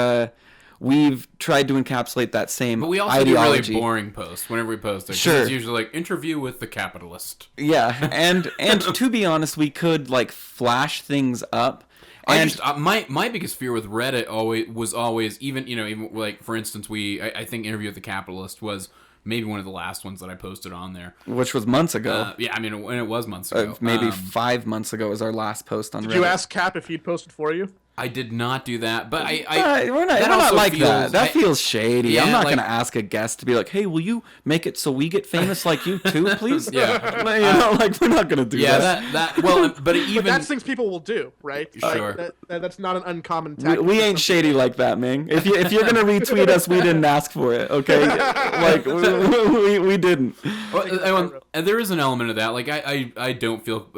we've tried to encapsulate that same But we also ideology. do really boring posts whenever we post it. Sure. It's usually like, interview with the capitalist. Yeah, and to be honest, we could like flash things up. And my biggest fear with Reddit was always even like, for instance, I think interview with the capitalist was maybe one of the last ones that I posted on there, which was months ago. Yeah, I mean, it was months ago. Maybe 5 months ago was our last post on Reddit. Did you ask Cap if he'd posted for you? I did not do that, but we're not like that. That feels shady. Yeah, I'm not like, gonna ask a guest to be like, "Hey, will you make it so we get famous like you too, please?" Yeah, like, we're not gonna do that. Yeah, but that's things people will do, right? Sure. Like, that's not an uncommon tactic. We ain't shady like that, man. If you're gonna retweet us, we didn't ask for it, okay? Like, we didn't. And there is an element of that. Like, I don't feel.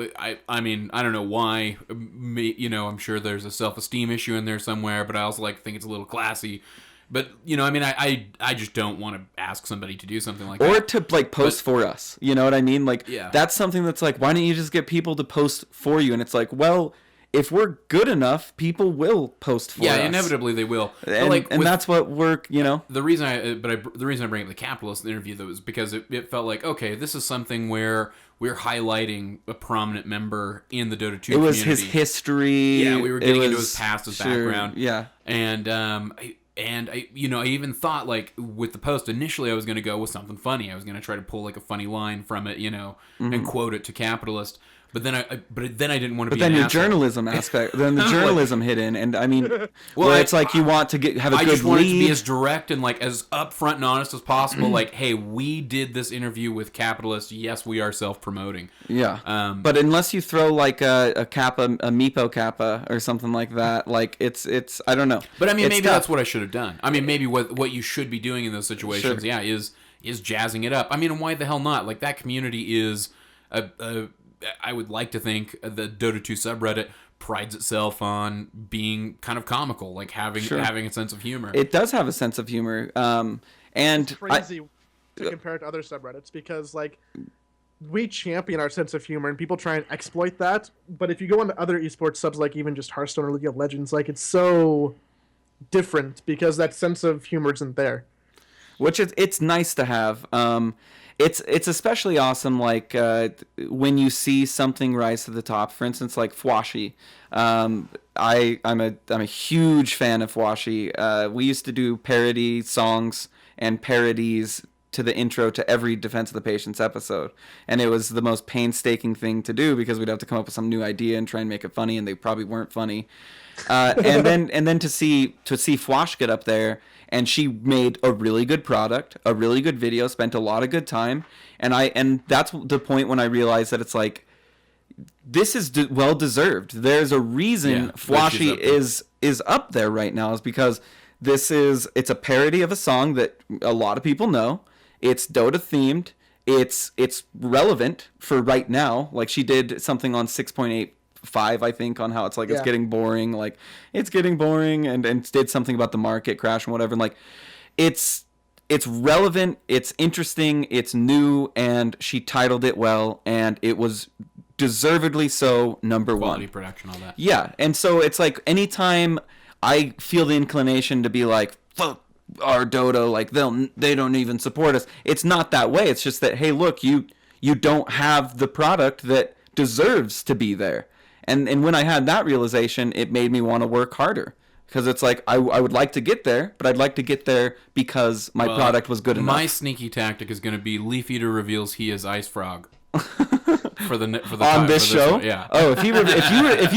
I mean, I don't know why. I'm sure there's a self-esteem issue in there somewhere, but I also think it's a little classy. But I mean, I just don't want to ask somebody to do something like that, or to like post for us. You know what I mean? Like, yeah. That's something that's like, why don't you just get people to post for you? And it's like, well, if we're good enough, people will post for us. Yeah, inevitably they will. And that's what we're, The reason I bring up the capitalist interview though is because it felt like, okay, this is something where we're highlighting a prominent member in the Dota 2 community. It was his history. Yeah, we were getting into his past, his background. Yeah. And I even thought, like, with the post, initially I was going to go with something funny. I was going to try to pull, like, a funny line from it, and quote it to capitalist. But then I didn't want to But be then an your asshole. journalism aspect, then the journalism hit in, and I mean, Well, where it's like you want to have a I good just wanted lead. to be as direct and like as upfront and honest as possible. Like, hey, we did this interview with capitalists. Yes, we are self-promoting. Yeah. But unless you throw like a kappa, a Meepo kappa or something like that, like it's I don't know. But I mean, It's maybe tough. that's what I should have done. I mean, maybe what you should be doing in those situations, Sure. yeah, is jazzing it up. I mean, and why the hell not? Like, that community is I would like to think the Dota 2 subreddit prides itself on being kind of comical, like having a sense of humor. It does have a sense of humor. And It's crazy to compare it to other subreddits because like we champion our sense of humor and people try and exploit that. But if you go into other esports subs, like even just Hearthstone or League of Legends, like it's so different because that sense of humor isn't there. which it's nice to have. It's especially awesome like when you see something rise to the top. For instance, like Fwashi. I'm a huge fan of Fwashi. We used to do parody songs and parodies to the intro to every Defense of the Patience episode, and it was the most painstaking thing to do because we'd have to come up with some new idea and try and make it funny, and they probably weren't funny. And then to see Fwash get up there, and she made a really good product, a really good video, spent a lot of good time, and that's the point when I realized that it's like, this is well deserved. There's a reason Fwashi is up there right now, is because it's a parody of a song that a lot of people know. It's Dota themed. It's relevant for right now. Like, she did something on 6.85, I think, on how it's like it's getting boring. Like, it's getting boring, and did something about the market crash and whatever. And like, it's relevant, it's interesting, it's new, and she titled it well, and it was deservedly so number Quality one. production, all that. Yeah, and so it's like anytime I feel the inclination to be like, fuck our Dota, like they don't even support us. It's not that way. It's just that, hey, look, you don't have the product that deserves to be there. And when I had that realization, it made me want to work harder. Because it's like, I would like to get there, but I'd like to get there because my product was good enough. My sneaky tactic is going to be Leafeator reveals he is Ice Frog. for the on this show? Yeah. Oh, if you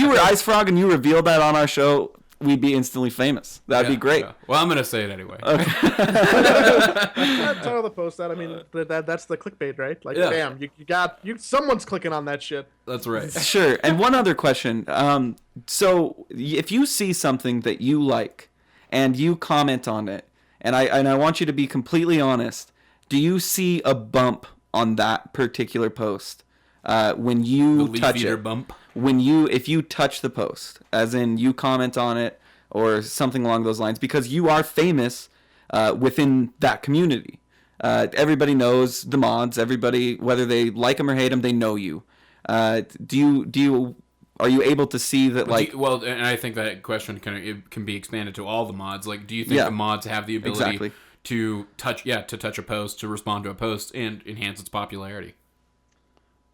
were Ice Frog and you revealed that on our show, we'd be instantly famous. That'd be great. Yeah. Well, I'm gonna say it anyway. Okay. Title the post that. I mean, that's the clickbait, right? Like, bam, someone's clicking on that shit. That's right. Sure. And one other question. So if you see something that you like and you comment on it, and I want you to be completely honest, do you see a bump on that particular post when you touch it? Bump. If you touch the post, as in you comment on it or something along those lines, because you are famous within that community. Everybody knows the mods. Everybody, whether they like them or hate them, they know you. Are you able to see that, like... and I think that question can be expanded to all the mods. Like, do you think the mods have the ability to touch a post, to respond to a post, and enhance its popularity?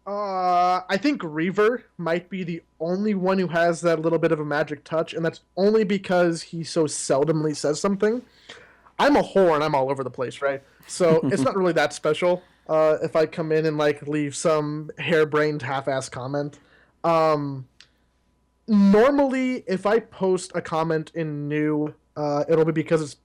I think Reaver might be the only one who has that little bit of a magic touch, and that's only because he so seldomly says something. I'm a whore and I'm all over the place, right? So it's not really that special if I come in and like leave some harebrained half-ass comment. Normally, if I post a comment in new, it'll be because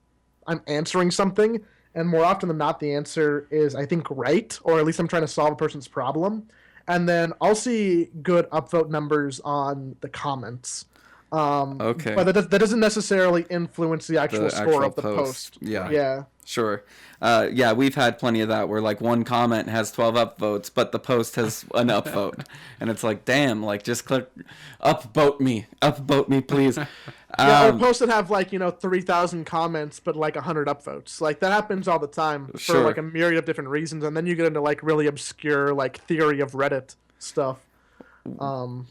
I'm answering something, and more often than not, the answer is, I think, right, or at least I'm trying to solve a person's problem. And then I'll see good upvote numbers on the comments. Okay. But that doesn't necessarily influence the actual score of the post. Yeah. Sure. We've had plenty of that where like one comment has 12 upvotes, but the post has an upvote. And it's like, damn, like just click upvote me, please. Or posts that have like, 3,000 comments, but like 100 upvotes. Like that happens all the time for like a myriad of different reasons. And then you get into like really obscure like theory of Reddit stuff.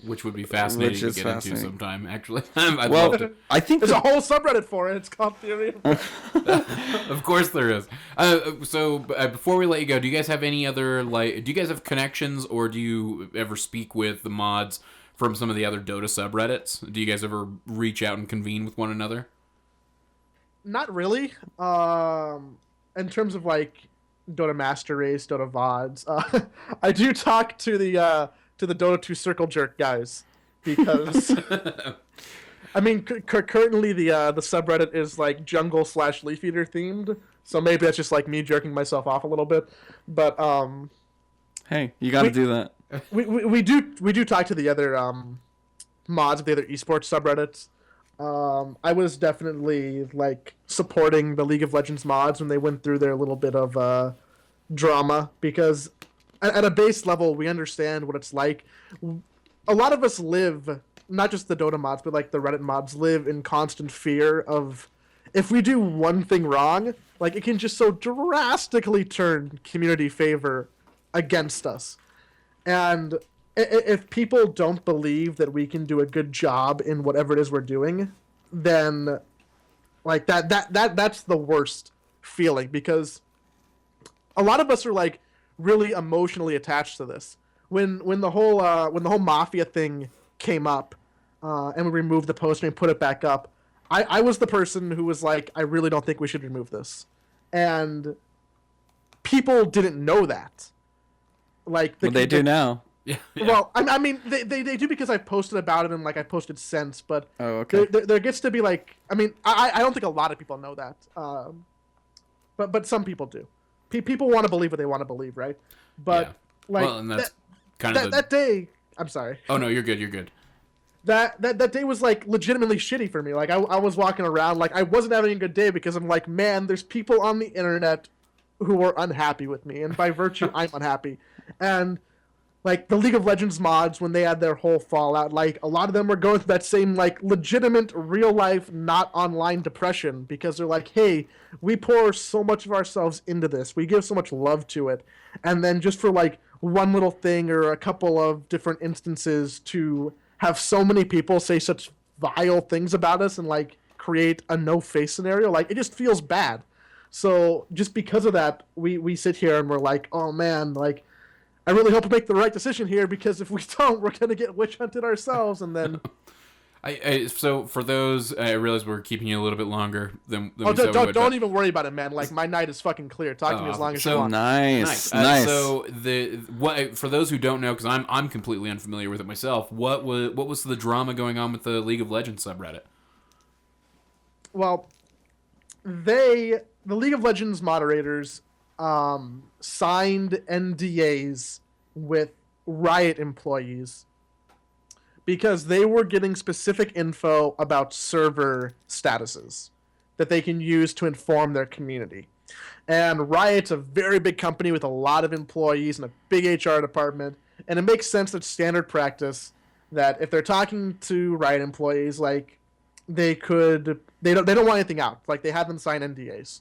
Which would be fascinating to get into sometime, actually. I'd well, love to. I think there's a whole subreddit for it. It's called Theory of Of course there is. So before we let you go, do you guys have any other, do you guys have connections, or do you ever speak with the mods from some of the other Dota subreddits? Do you guys ever reach out and convene with one another? Not really. In terms of like Dota Master Race, Dota VODs, I do talk to the to the Dota 2 circle jerk guys, because I mean, currently the subreddit is like jungle/Leafeater themed, so maybe that's just like me jerking myself off a little bit. But hey, you got to do that. We do talk to the other mods of the other esports subreddits. I was definitely like supporting the League of Legends mods when they went through their little bit of drama, because at a base level we understand what it's like. A lot of us live, not just the Dota mods, but like the Reddit mods, live in constant fear of, if we do one thing wrong, like it can just so drastically turn community favor against us. And if people don't believe that we can do a good job in whatever it is we're doing, then like that's the worst feeling, because a lot of us are like really emotionally attached to this. When the whole mafia thing came up, and we removed the post and put it back up, I was the person who was like, I really don't think we should remove this, and people didn't know that. Like they do now. Yeah. Well, I mean, they do, because I've posted about it and like I posted since, but oh, okay. There gets to be like, I mean, I don't think a lot of people know that, but some people do. People want to believe what they want to believe, right? But like, well, and that's that day. I'm sorry. Oh no, you're good. You're good. That day was like legitimately shitty for me. Like I was walking around like I wasn't having a good day, because I'm like, man, there's people on the internet who are unhappy with me, and by virtue, I'm unhappy. And like the League of Legends mods, when they had their whole fallout, like a lot of them were going through that same like legitimate real life, not online depression, because they're like, hey, we pour so much of ourselves into this, we give so much love to it, and then just for like one little thing or a couple of different instances to have so many people say such vile things about us and like create a no face scenario, like it just feels bad. So just because of that, we sit here and we're like, oh man, like I really hope we make the right decision here, because if we don't, we're gonna get witch hunted ourselves. And then so for those, I realize we're keeping you a little bit longer than we said we would, don't even worry about it, man. Like my night is fucking clear. Talk to me as long as you want. Nice. So for those who don't know, because I'm completely unfamiliar with it myself, what was the drama going on with the League of Legends subreddit? Well, the League of Legends moderators signed NDAs with Riot employees because they were getting specific info about server statuses that they can use to inform their community. And Riot's a very big company with a lot of employees and a big HR department, and it makes sense that standard practice that if they're talking to Riot employees, like they don't want anything out. Like they have them sign NDAs.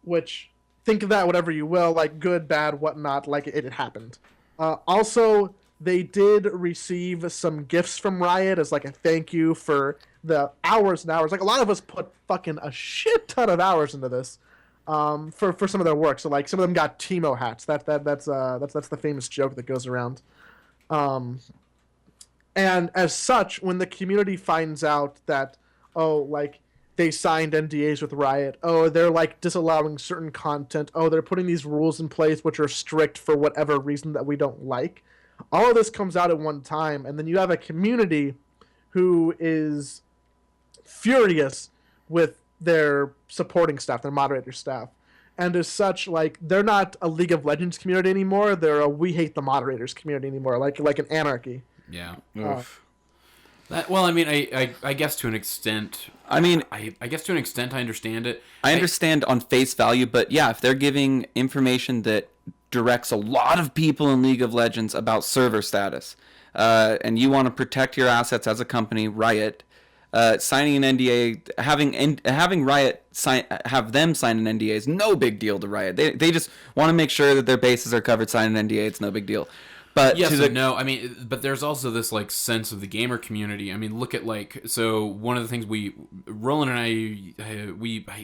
Which, think of that whatever you will, like good, bad, whatnot, like it happened. Also, they did receive some gifts from Riot as like a thank you for the hours and hours. Like a lot of us put fucking a shit ton of hours into this for some of their work. So like some of them got Teemo hats. That's the famous joke that goes around. And as such, when the community finds out that, oh, like they signed NDAs with Riot, oh, they're like disallowing certain content, oh, they're putting these rules in place which are strict for whatever reason that we don't like, all of this comes out at one time, and then you have a community who is furious with their supporting staff, their moderator staff. And as such, like, they're not a League of Legends community anymore, they're a we hate the moderators community anymore, like an anarchy. Yeah. Well, I mean, I guess to an extent. I mean, I guess to an extent, I understand it. I understand on face value, but yeah, if they're giving information that directs a lot of people in League of Legends about server status, and you want to protect your assets as a company, Riot, signing an NDA, having Riot have them sign an NDA is no big deal to Riot. They just want to make sure that their bases are covered. Sign an NDA, it's no big deal. But yes and no. I mean, but there's also this like sense of the gamer community. I mean, look at like, so one of the things Roland and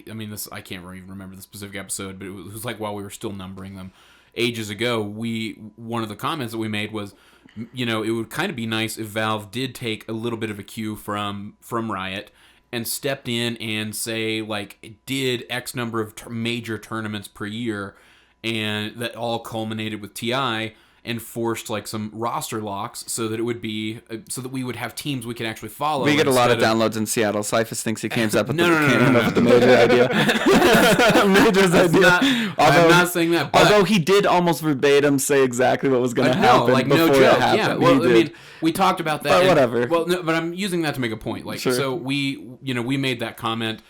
I mean, this, I can't really remember the specific episode, but it was like while we were still numbering them ages ago, one of the comments that we made was, you know, it would kind of be nice if Valve did take a little bit of a cue from Riot and stepped in and say like did X number of major tournaments per year, and that all culminated with TI. enforced like some roster locks so that it would be so that we would have teams we could actually follow. We get a lot of downloads in Seattle. Cyphus thinks he came up with the major idea. Major's idea. I'm not saying that. But, although he did almost verbatim say exactly what was going to happen before no joke. it happened. Yeah, well, I mean, we talked about that. But whatever. Well, no, but I'm using that to make a point. Like, sure. So we made that comment.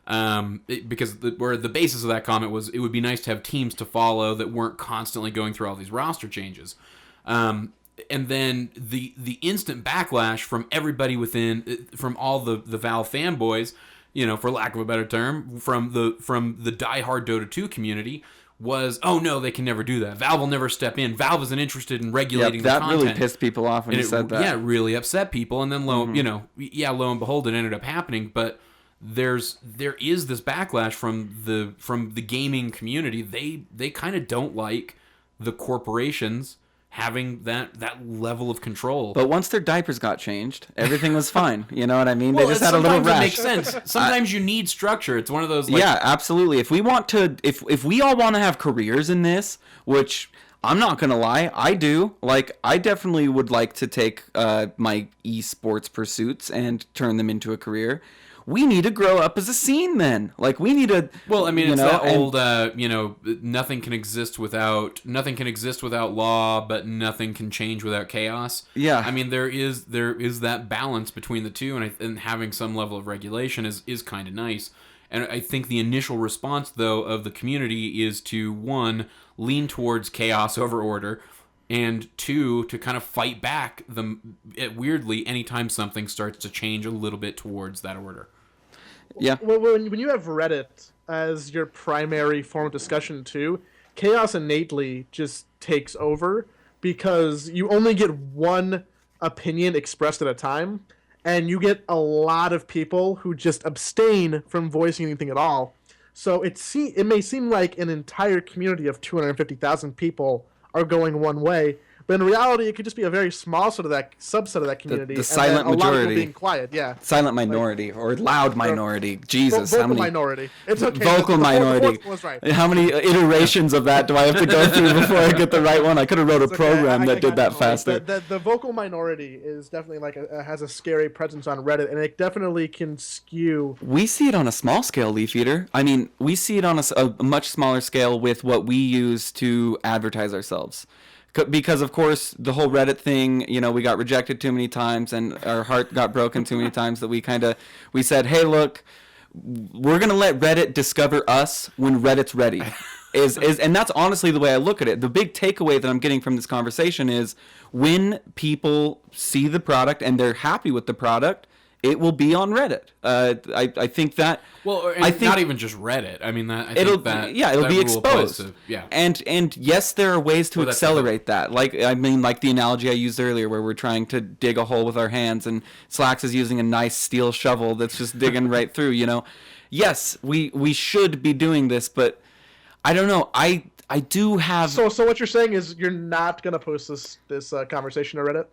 Because the basis of that comment was it would be nice to have teams to follow that weren't constantly going through all these roster changes, and then the instant backlash from everybody from all the Valve fanboys, for lack of a better term, from the diehard Dota 2 community was, oh no, they can never do that. Valve will never step in. Valve isn't interested in regulating the content. That really pissed people off when you said that. Yeah, it really upset people, and then lo and behold, it ended up happening, but. There is this backlash from the gaming community. They kind of don't like the corporations having that level of control. But once their diapers got changed, everything was fine. You know what I mean? Well, they just had a little rash. It makes sense. Sometimes you need structure. It's one of those. Yeah, absolutely. If we want to, if we all want to have careers in this, which I'm not gonna lie, I do. Like, I definitely would like to take my esports pursuits and turn them into a career. We need to grow up as a scene then. Like, we need to... Well, I mean, it's that old, nothing can exist without law, but nothing can change without chaos. Yeah. I mean, there is that balance between the two, and having some level of regulation is kind of nice. And I think the initial response, though, of the community is to, one, lean towards chaos over order, and two, to kind of fight back weirdly anytime something starts to change a little bit towards that order. Yeah. Well, when you have Reddit as your primary form of discussion too, chaos innately just takes over because you only get one opinion expressed at a time, and you get a lot of people who just abstain from voicing anything at all. So it may seem like an entire community of 250,000 people are going one way, but in reality, it could just be a very small subset of that community. The silent majority. A lot of people being quiet, yeah. Silent minority or loud minority. Jesus, vocal minority. It's okay. Vocal minority. The was right. How many iterations of that do I have to go through before I get the right one? I could have wrote a program that did that faster. The vocal minority is definitely has a scary presence on Reddit, and it definitely can skew. We see it on a small scale, Leafeator. I mean, we see it on a much smaller scale with what we use to advertise ourselves. Because, of course, the whole Reddit thing, we got rejected too many times and our heart got broken too many times that we said, hey, look, we're going to let Reddit discover us when Reddit's ready. And that's honestly the way I look at it. The big takeaway that I'm getting from this conversation is when people see the product and they're happy with the product, it will be on Reddit. I think that. Well, not even just Reddit. I mean, it'll be exposed. And yes, there are ways to accelerate that. Like the analogy I used earlier, where we're trying to dig a hole with our hands, and Slacks is using a nice steel shovel that's just digging right through. Yes, we should be doing this, but I don't know. I do have. So what you're saying is you're not gonna post this conversation to Reddit?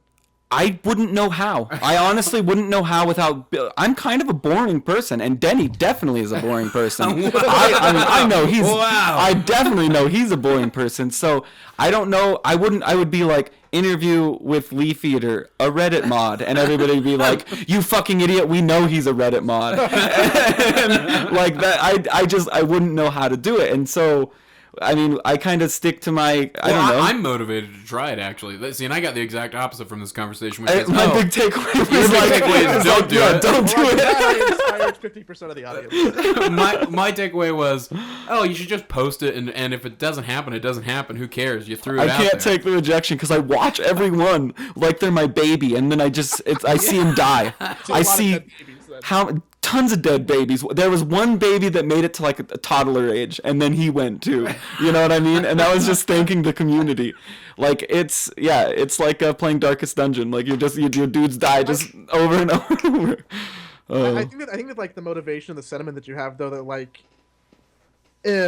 I wouldn't know how. I honestly wouldn't know how without... I'm kind of a boring person, and Denny definitely is a boring person. Wow. I know he's... Wow. I definitely know he's a boring person, so I don't know... I would be like, interview with Leafeator, a Reddit mod, and everybody would be like, you fucking idiot, we know he's a Reddit mod. And like that, I wouldn't know how to do it, and so... I mean, I kind of stick to my... I don't know. I'm motivated to try it, actually. See, and I got the exact opposite from this conversation. My big takeaway was don't do it. Don't do it. That inspired 50% of the audience. My takeaway was, you should just post it, and if it doesn't happen, it doesn't happen. Who cares? You threw it out there. I can't take the rejection because I watch everyone like they're my baby, and then I see him die. I see tons of dead babies. There was one baby that made it to like a toddler age, and then he went too. You know what I mean? And that was just thanking the community. Like it's like playing Darkest Dungeon. Like your dudes die just over and over. I think that like the motivation, the sentiment that you have though, that like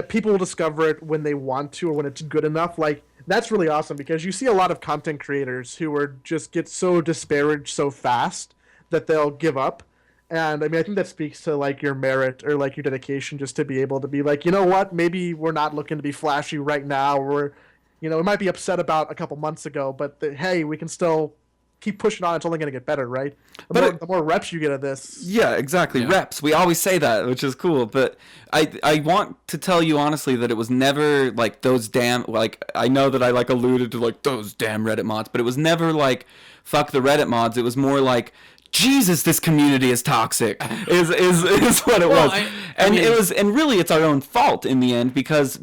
people will discover it when they want to or when it's good enough. Like that's really awesome because you see a lot of content creators who are just get so disparaged so fast that they'll give up. And I mean, I think that speaks to like your merit or like your dedication just to be able to be like, you know what, maybe we're not looking to be flashy right now. we might be upset about a couple months ago, but hey, we can still keep pushing on. It's only going to get better, right? The more reps you get of this. Yeah, exactly. Yeah. Reps. We always say that, which is cool. But I want to tell you honestly that it was never like those damn, like, I know that I like alluded to like those damn Reddit mods, but it was never like fuck the Reddit mods. It was more like, Jesus, this community is toxic. Is what it was. And really it's our own fault in the end, because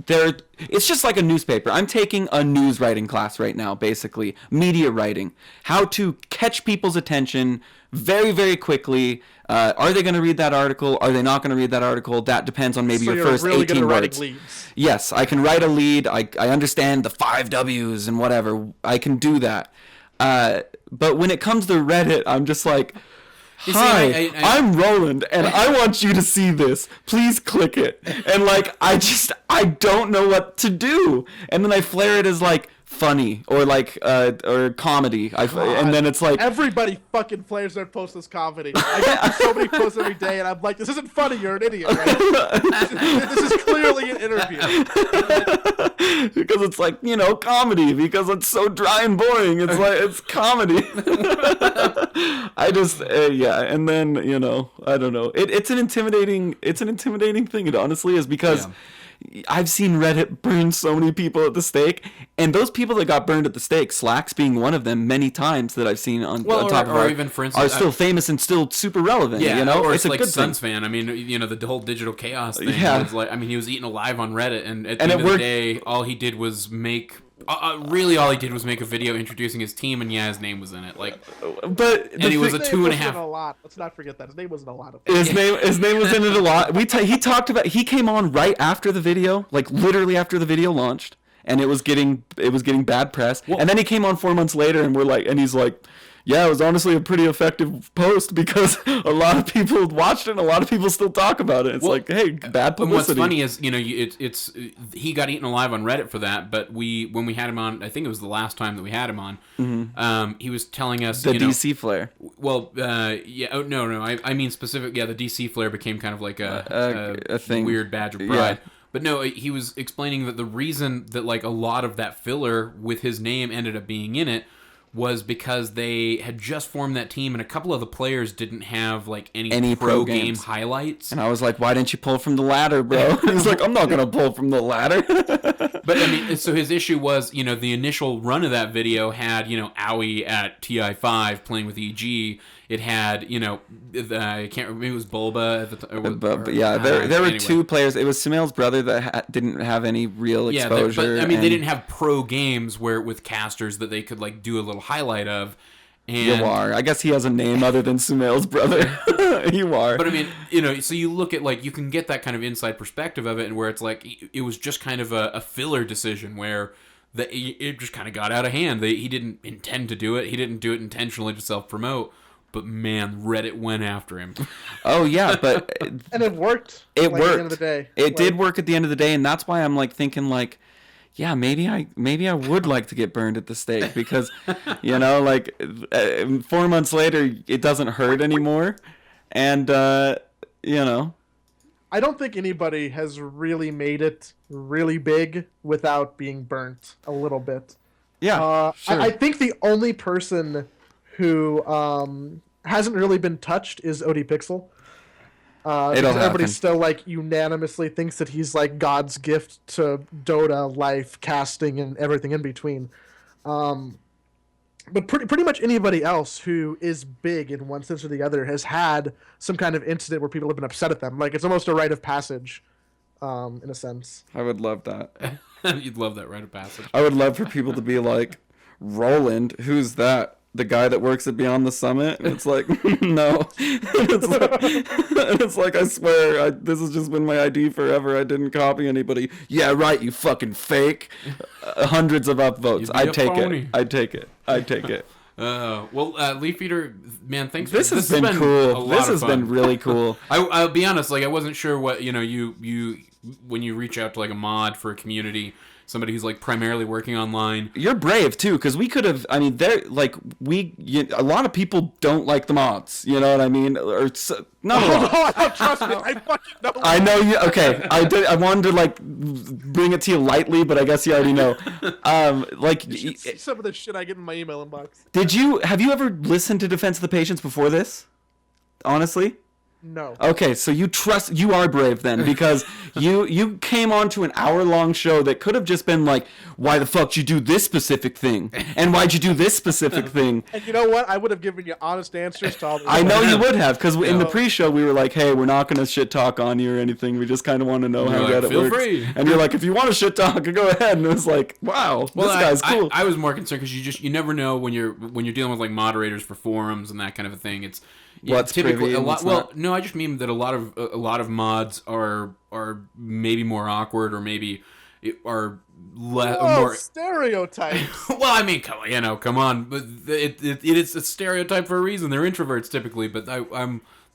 it's just like a newspaper. I'm taking a news writing class right now, basically. Media writing. How to catch people's attention very, very quickly. Are they going to read that article? Are they not going to read that article? That depends on maybe your first really 18 words. Yes, I can write a lead. I understand the 5 W's and whatever. I can do that. But when it comes to Reddit, I'm just like, hi, I'm Roland, and I want you to see this. Please click it. And like, I don't know what to do. And then I flare it as like funny or like or comedy. And then it's like everybody fucking flares their posts as comedy. I get so many posts every day, and I'm like, this isn't funny. You're an idiot. Right? This is clearly an interview. Because it's like, comedy. Because it's so dry and boring. It's like it's comedy. I just and then I don't know. It's an intimidating thing. It honestly is, because. Yeah. I've seen Reddit burn so many people at the stake, and those people that got burned at the stake, Slacks being one of them, many times that I've seen on top of our, even for instance, are still famous and still super relevant. Yeah, or it's like a good Suns fan. I mean, the whole digital chaos thing. Yeah. Was like, I mean, he was eaten alive on Reddit, and at the end of the day, all he did was make. Really, all he did was make a video introducing his team, and his name was in it. Like, and he was a 2.5. A lot. Let's not forget that his name wasn't a lot of. His name was in it a lot. He talked about. He came on right after the video, like literally after the video launched, and it was getting bad press. Well, and then he came on 4 months later, and he's like. Yeah, it was honestly a pretty effective post, because a lot of people watched it and a lot of people still talk about it. It's like, hey, bad publicity. What's funny is, it's he got eaten alive on Reddit for that, but when we had him on, I think it was the last time that we had him on, he was telling us... The DC flare. Well, no, I mean specific, the DC flare became kind of like a thing. Weird badge of pride. Yeah. But no, he was explaining that the reason that like a lot of that filler with his name ended up being in it was because they had just formed that team, and a couple of the players didn't have like any pro game highlights. And I was like, "Why didn't you pull from the ladder, bro?" He's like, "I'm not gonna pull from the ladder." But I mean, so his issue was, the initial run of that video had Owie at TI5 playing with EG. It had, I can't remember, it was Bulba at the time. There were two players. It was Sumail's brother that didn't have any real exposure. But I mean, they didn't have pro games with casters that they could like do a little highlight of. And Yawar. I guess he has a name other than Sumail's brother. Yawar. But I mean, so you look at like, you can get that kind of inside perspective of it, and where it's like, it was just kind of a filler decision where it just kind of got out of hand. He didn't intend to do it. He didn't do it intentionally to self-promote. But man, Reddit went after him. Oh yeah, but and it worked. It worked. At the end of the day. It did work at the end of the day, and that's why I'm like thinking like, yeah, maybe I would like to get burned at the stake, because, like 4 months later it doesn't hurt anymore, and I don't think anybody has really made it really big without being burnt a little bit. Yeah, sure. I think the only person who hasn't really been touched is ODPixel. Everybody still like unanimously thinks that he's like God's gift to Dota life, casting, and everything in between. But pretty much anybody else who is big in one sense or the other has had some kind of incident where people have been upset at them. Like, it's almost a rite of passage, in a sense. I would love that. You'd love that rite of passage. I would love for people to be like, Roland, who's that? The guy that works at Beyond the Summit? And it's like, no. It's like, I swear, this has just been my ID forever. I didn't copy anybody. Yeah, right, you fucking fake. Hundreds of upvotes. I'd take it. Well, Leafeator, man, thanks. This has been cool. This has been really cool. I'll be honest, like, I wasn't sure what, you when you reach out to like a mod for a community, somebody who's like primarily working online. You're brave too, because we could have. I mean, a lot of people don't like the mods. You know what I mean? Not a lot. No, trust me. I fucking know. I know you. Okay, I wanted to like bring it to you lightly, but I guess you already know. You should see some of the shit I get in my email inbox. Have you ever listened to Defense of the Patients before this? Honestly. No. Okay, so you are brave then, because you came on to an hour-long show that could have just been like, why the fuck did you do this specific thing? And why'd you do this specific thing? And you know what? I would have given you honest answers to all this. I know you would have, because in the pre-show we were like, hey, we're not going to shit talk on you or anything. We just kind of want to know how Reddit feel works. Free. And you're like, if you want to shit talk, go ahead. And it was like, wow, this guy's cool. I was more concerned because you never know when you're dealing with like moderators for forums and that kind of a thing. It's What's typically privy, no, I just mean that a lot of mods are maybe more awkward or maybe are more stereotypes. Well, I mean, come on, but it's a stereotype for a reason. They're introverts typically, but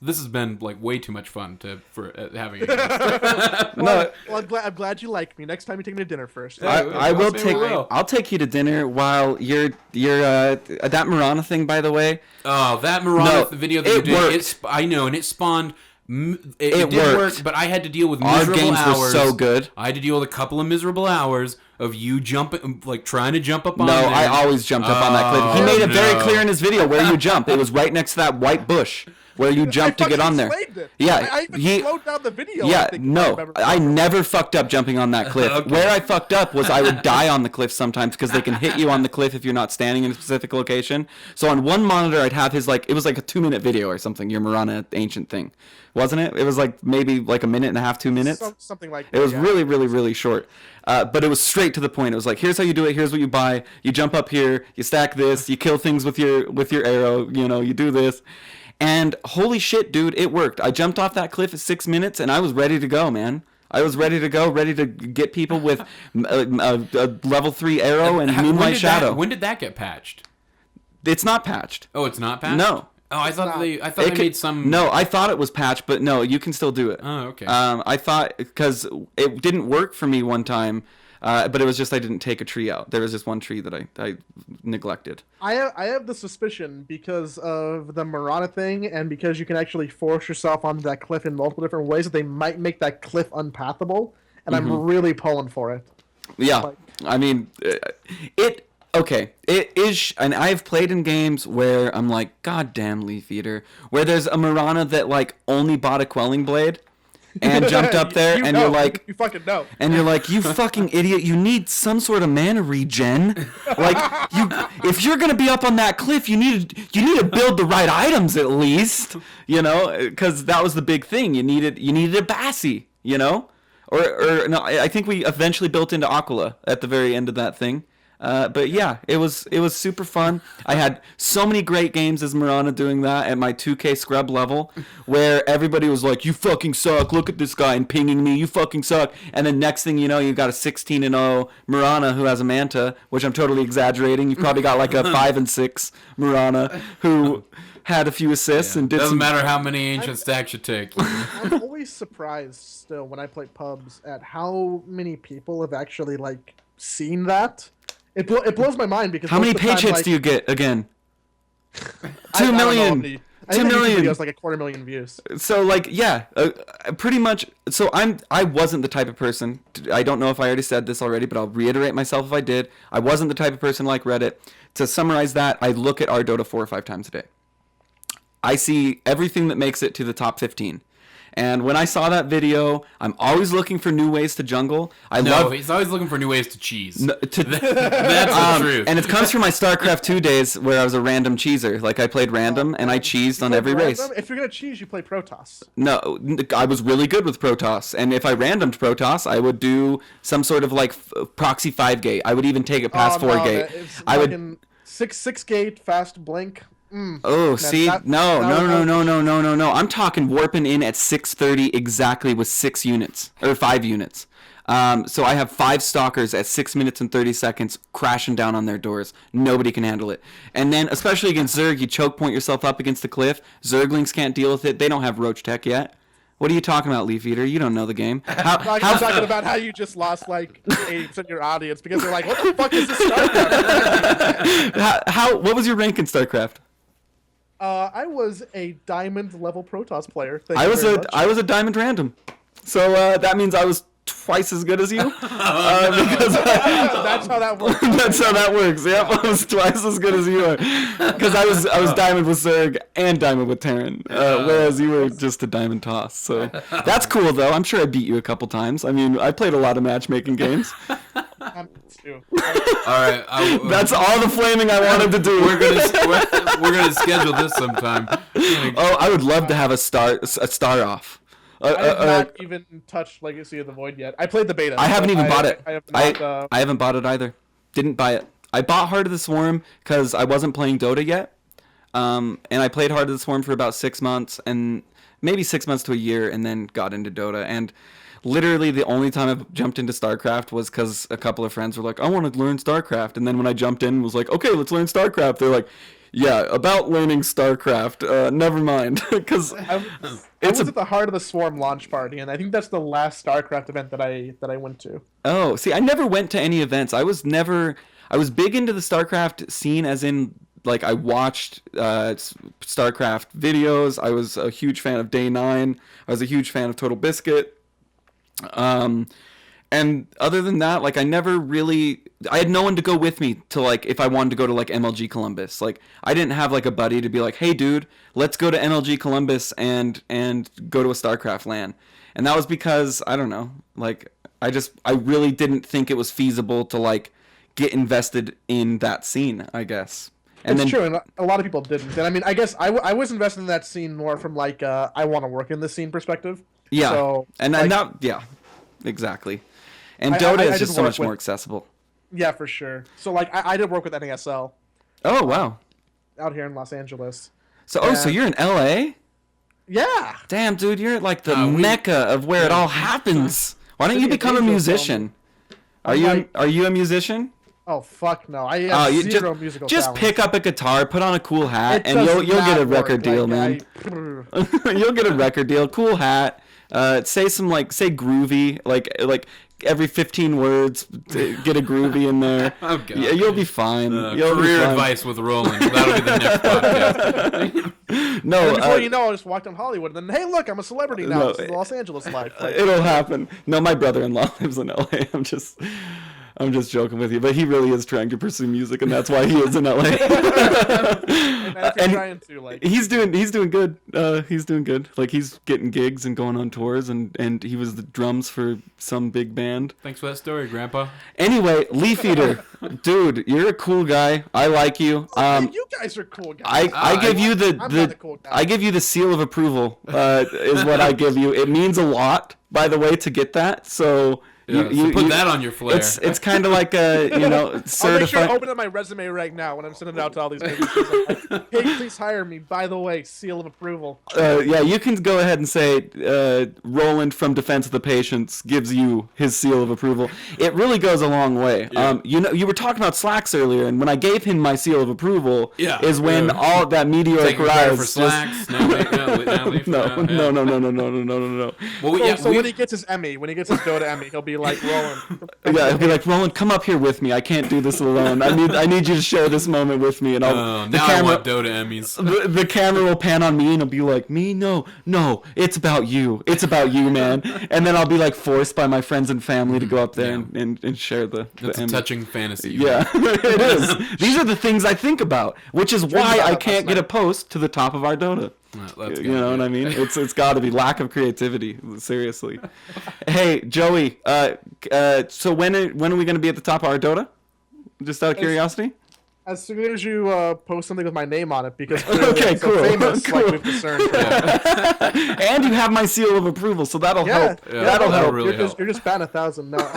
this has been like way too much fun for having a guest. Well, I'm glad you like me. Next time you take me to dinner first. I'll take you to dinner while you're that Marana thing, by the way. Oh, that Marana video that you did. I know, and it spawned. It did work, but I had to deal with miserable Our games hours. were so good. I had to deal with a couple of miserable hours of you jumping, like trying to jump up on. No, there. I always jumped up on that cliff. He made it very clear in his video where you jump. It was right next to that white bush where you jump to get on there. Yeah, I even slowed down the video. Yeah, I never fucked up jumping on that cliff. Okay. Where I fucked up was I would die on the cliff sometimes because they can hit you on the cliff if you're not standing in a specific location. So on one monitor, I'd have his it was like a 2-minute video or something. Your Marana ancient thing, wasn't it? It was like maybe like a minute and a half, 2 minutes. Something like that. It was really, really, really short. But it was straight to the point. It was like, here's how you do it. Here's what you buy. You jump up here. You stack this. You kill things with your arrow. You do this. And holy shit, dude, it worked. I jumped off that cliff at 6 minutes, and I was ready to go, man. I was ready to go, ready to get people with a level 3 arrow and Moonlight Shadow. When did that get patched? It's not patched. Oh, it's not patched? No. Oh, I thought they made some. No, I thought it was patched, but no, you can still do it. Oh, okay. I thought because it didn't work for me one time. But it was just I didn't take a tree out. There was just one tree that I neglected. I have the suspicion because of the Marana thing and because you can actually force yourself onto that cliff in multiple different ways that they might make that cliff unpathable, and I'm really pulling for it. Yeah, I mean, it is, and I've played in games where I'm like, God damn, Leafeator, where there's a Marana that like only bought a quelling blade. And jumped up there, and you're like, you fucking know. And you're like, you fucking idiot! You need some sort of mana regen. Like, if you're gonna be up on that cliff, you need to build the right items at least, because that was the big thing. You needed a Bassi, or no, I think we eventually built into Aquila at the very end of that thing. But yeah, it was super fun. I had so many great games as Marana doing that at my 2K scrub level, where everybody was like, "You fucking suck! Look at this guy and pinging me. You fucking suck!" And then next thing you know, you got a 16-0 Marana who has a Manta, which I'm totally exaggerating. You probably got like a 5-6 Marana who had a few assists and did. Doesn't matter how many ancient stacks you take. I'm always surprised still when I play pubs at how many people have actually seen that. It blows my mind because how many page hits do you get again? 2 million. I think 2 million. Videos like 250,000 views. So pretty much. So I wasn't the type of person. I don't know if I already said this already, but I'll reiterate myself if I did. I wasn't the type of person like Reddit. To summarize that, I look at our Dota 4 or 5 times a day. I see everything that makes it to the top 15. And when I saw that video, I'm always looking for new ways to jungle. He's always looking for new ways to cheese. That's the truth. And it comes from my StarCraft 2 days where I was a random cheeser. Like, I played random, and I cheesed on every race. If you're going to cheese, you play Protoss. No, I was really good with Protoss. And if I randomed Protoss, I would do some sort of, proxy 5-gate. I would even take it past 4-gate. I would... 6-gate, fast blink... No. I'm talking warping in at 6:30 exactly with 6 units or 5 units. So I have 5 stalkers at 6 minutes and 30 seconds crashing down on their doors. Nobody can handle it. And then, especially against Zerg, you choke point yourself up against the cliff. Zerglings can't deal with it. They don't have roach tech yet. What are you talking about, Leafeator? You don't know the game. I'm talking about how you just lost like 80% of your audience because they're like, what the fuck is this StarCraft? What was your rank in StarCraft? I was a diamond level Protoss player. I was a diamond random. So that means I was twice as good as you. Because that's how that works. That's how that works. Yep, I was twice as good as you are. Because I was diamond with Zerg and diamond with Terran, whereas you were just a diamond toss. So that's cool though. I'm sure I beat you a couple times. I mean, I played a lot of matchmaking games. All right, that's all the flaming I wanted to do. We're gonna schedule this sometime. Oh, I would love to have a star off. I have not even touched Legacy of the Void yet. I played the beta. I haven't even bought it. I haven't bought it either. Didn't buy it. I bought Heart of the Swarm because I wasn't playing Dota yet. And I played Heart of the Swarm for about 6 months, and maybe 6 months to a year, and then got into Dota. And literally the only time I jumped into StarCraft was because a couple of friends were like, I want to learn StarCraft. And then when I jumped in, was like, okay, let's learn StarCraft. They're like, yeah, about learning StarCraft. Never mind. Because I was at the Heart of the Swarm launch party, and I think that's the last StarCraft event that I went to. Oh, see, I never went to any events. I was big into the StarCraft scene, as in, like, I watched StarCraft videos. I was a huge fan of Day 9. I was a huge fan of Total Biscuit. And other than that, like, I had no one to go with me to, like, if I wanted to go to, like, MLG Columbus. Like, I didn't have, like, a buddy to be like, hey, dude, let's go to MLG Columbus and go to a StarCraft LAN. And that was because, I don't know, like, I really didn't think it was feasible to, like, get invested in that scene, I guess. And it's true, and a lot of people didn't. And I mean, I guess I was invested in that scene more from, like, I want to work in this scene perspective. Yeah, so, yeah, exactly. And Dota is just so much more accessible. Yeah, for sure. So, like, I did work with NASL. Oh, wow. Out here in Los Angeles. So, so you're in LA? Yeah. Damn, dude, you're like the mecca of where it all happens. Why don't you become a musician? Are you a musician? Oh, fuck no. I have zero musical Just talent. pick up a guitar, put on a cool hat, and you'll get a record deal, man. You'll get a record deal. Cool hat. Say groovy, like every 15 words, get a groovy in there. Oh, God. Yeah, you'll be fine. Career advice with Roland. That'll be the next podcast. No, before you know, I just walked on Hollywood, and then, hey, look, I'm a celebrity now. This is Los Angeles life. Like, it'll happen. No, my brother-in-law lives in LA. I'm just joking with you, but he really is trying to pursue music, and that's why he is in LA. and trying to, like, he's doing good. He's doing good. Like, he's getting gigs and going on tours, and he was the drums for some big band. Thanks for that story, Grandpa. Anyway, Leafeator, dude, you're a cool guy. I like you. You guys are cool guys. I give you the cool guy. I give you the seal of approval. Is what I give you. It means a lot, by the way, to get that. So. Yeah, so put that on your flare. It's kind of like a, certified. I'll make sure I open up my resume right now when I'm sending it out to all these people. Like, hey, please hire me. By the way, seal of approval. Yeah, you can go ahead and say Roland from Defense of the Patients gives you his seal of approval. It really goes a long way. Yeah. You were talking about Slacks earlier, and when I gave him my seal of approval, is when all that meteoric rise. For Slacks. No. Well, So when he gets his Emmy, when he gets his Dota Emmy, he'll be like, Roland. Yeah, he'll be like, Roland, come up here with me. I can't do this alone. I need you to share this moment with me. And I want Dota Emmys. The camera will pan on me, and it'll be like, me? No, it's about you. It's about you, man. And then I'll be like forced by my friends and family to go up there and share the It's Emmy. a touching fantasy. Yeah, it is. These are the things I think about, which is why I can't get a post to the top of our Dota. You know what I mean? It's got to be lack of creativity. Seriously. Hey, Joey. So when are we going to be at the top of our Dota? Just out of curiosity. As soon as you post something with my name on it, because okay, cool. So famous, cool. like we've discerned. And you have my seal of approval, so that'll help. Yeah, that'll help. Really help. You're just batting 1,000 now.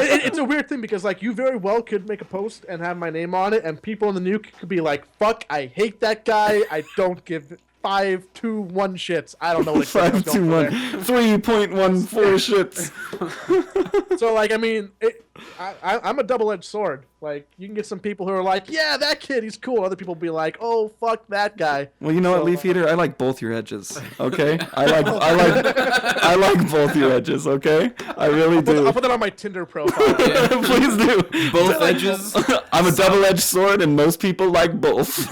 It's a weird thing because, like, you very well could make a post and have my name on it, and people in the nuke could be like, "Fuck, I hate that guy. I don't give 5.21 shits. I don't know what Five exactly two one 3.14 shits. So like, I mean, I'm a double-edged sword. Like, you can get some people who are like, yeah, that kid, he's cool. Other people be like, oh, fuck that guy. Well, you know what, Leafeator? I like both your edges. Okay, I like both your edges. Okay, I really do. I'll put that on my Tinder profile. Please do. Both edges. I'm a double-edged sword, and most people like both.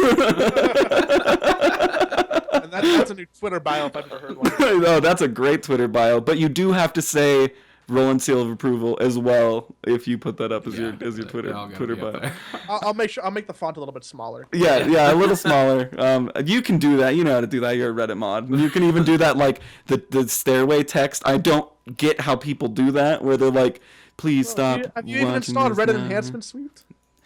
And that's a new Twitter bio if I've ever heard one. No, that's a great Twitter bio, but you do have to say Roland seal of approval as well if you put that up as your Twitter bio. I'll make the font a little bit smaller. Yeah, a little smaller. You can do that. You know how to do that. You're a Reddit mod. You can even do that like the stairway text. I don't get how people do that where they're like, please stop. Have you even installed Reddit Enhancement Suite?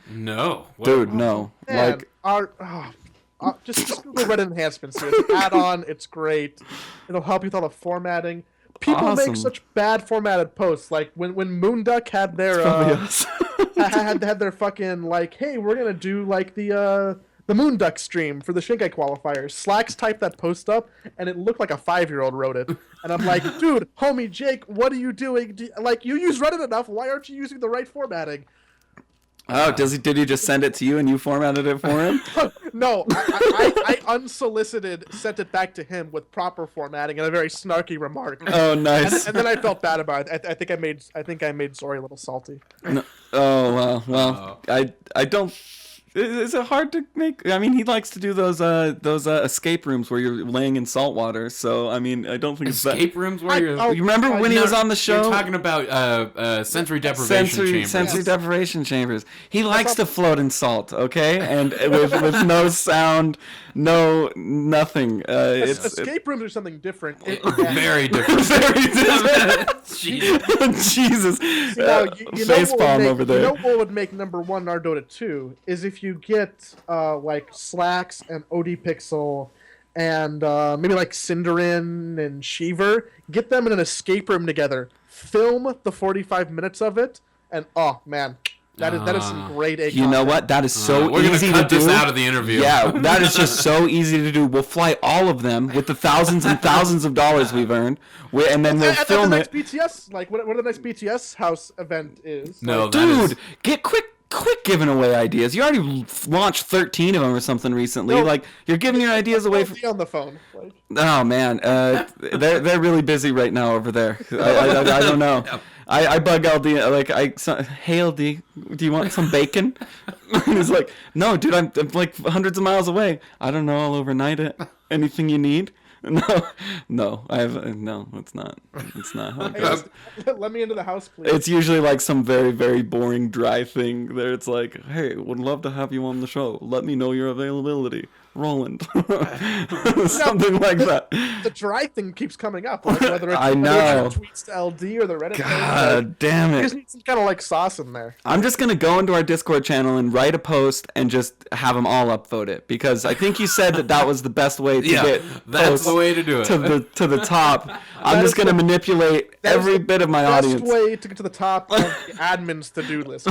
No. Dude, no. Man, Like just Google Reddit Enhancement Suite. It's an add-on. It's great. It'll help you with all the formatting. People make such bad formatted posts. Like when Moonduck had their had their fucking like, hey, we're gonna do like the Moonduck stream for the Shinkai qualifiers. Slacks typed that post up, and it looked like a 5-year-old wrote it. And I'm like, dude, homie Jake, what are you doing? Like, you use Reddit enough. Why aren't you using the right formatting? Oh, did he just send it to you and you formatted it for him? No, I unsolicited sent it back to him with proper formatting and a very snarky remark. Oh, nice. And then I felt bad about it. I think I made Zori a little salty. No. Oh well. I don't. Is it hard to make? I mean, he likes to do those escape rooms where you're laying in salt water. So I mean, I don't think escape rooms where you're. You remember when he was on the show? You're talking about sensory deprivation chambers. Sensory deprivation chambers. He likes to float in salt, okay, and with no sound, nothing. Escape rooms are something different. Very different. Very different. Jesus. Facepalm over there. You know what would make number one in our Dota 2 is if you get like Slacks and OD Pixel and maybe like Cinderin and Sheever, get them in an escape room together, film the 45 minutes of it, and oh man, that is some great A content. You know what? That is so we're easy gonna cut to do. This out of the interview. Yeah, that is just so easy to do. We'll fly all of them with the thousands and thousands of dollars we've earned, and then we'll film it. BTS, like what the next BTS house event is. No, like, dude, get quit giving away ideas. You already launched 13 of them or something recently. No, like you're giving your ideas away from on the phone. Like. Oh man, they're really busy right now over there. I don't know. I bug LD like hey LD, do you want some bacon? He's like, no, dude, I'm like hundreds of miles away. I don't know. I'll overnight it. Anything you need? No, I have no. It's not how it goes. Let me into the house, please. It's usually like some very, very boring, dry thing. There, it's like, hey, would love to have you on the show. Let me know your availability, Roland. Something like that. The dry thing keeps coming up. Like whether it's, I know. Tweets to LD or the Reddit. God damn it! You just need some kind of like sauce in there. I'm just gonna go into our Discord channel and write a post and just have them all upvote it because I think you said that was the best way to get that's the way to do it to the top. I'm just gonna manipulate every bit of my audience. Best way to get to the top of the admin's to-do list.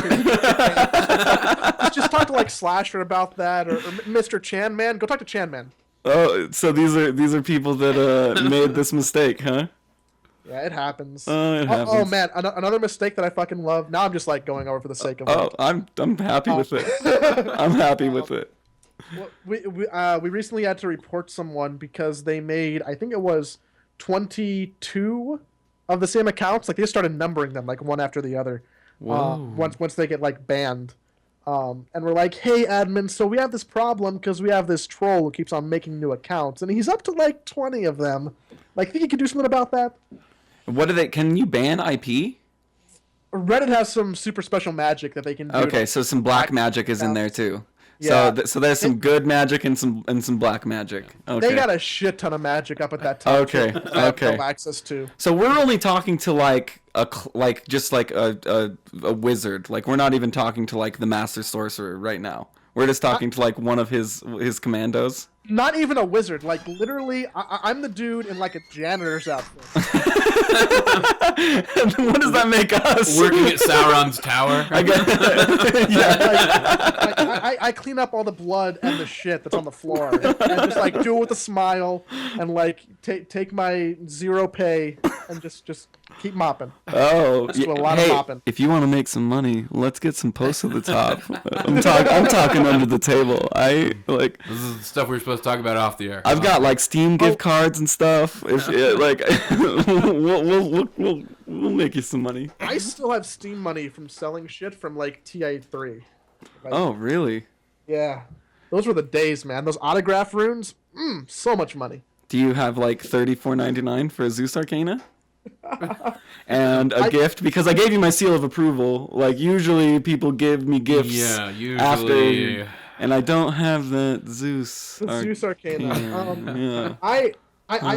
Just talk to like Slasher about that or Mr. Chan Man. Go talk to Chan Man. Oh, so these are people that made this mistake, huh? Yeah, it happens. It happens. Oh man, another mistake that I fucking love. Now I'm just like going over for the sake of. I'm happy with it. I'm happy with it. We recently had to report someone because they made, I think it was 22 of the same accounts. Like they just started numbering them like one after the other. Once they get like banned. And we're like, hey admin, so we have this problem because we have this troll who keeps on making new accounts, and he's up to like 20 of them. Like, think you could do something about that? What do they? Can you ban IP? Reddit has some super special magic that they can do. Okay, so some black magic is in there too. Yeah. So there's some good magic and some black magic. Okay. They got a shit ton of magic up at that top. Okay. That I have no access to. So we're only talking to like a wizard. Like we're not even talking to like the master sorcerer right now. We're just talking to like one of his commandos. Not even a wizard. Like literally, I'm the dude in like a janitor's outfit. What does that make us? Working at Sauron's tower. I guess. I clean up all the blood and the shit that's on the floor, and just like do it with a smile, and like take my 0 pay and just keep mopping. Oh, Just do a lot of mopping. If you want to make some money, let's get some posts at the top. I'm talking under the table. This is the stuff we were supposed to talk about off the air. I've got like Steam gift cards and stuff. If we'll make you some money. I still have Steam money from selling shit from like TI3. Like, Oh, really? yeah, those were the days, man. Those autograph runes, so much money. Do you have like $34.99 for a Zeus Arcana? And a gift? Because I gave you my seal of approval. Like, usually people give me gifts usually. and I don't have the Zeus. Zeus Arcana. Yeah. I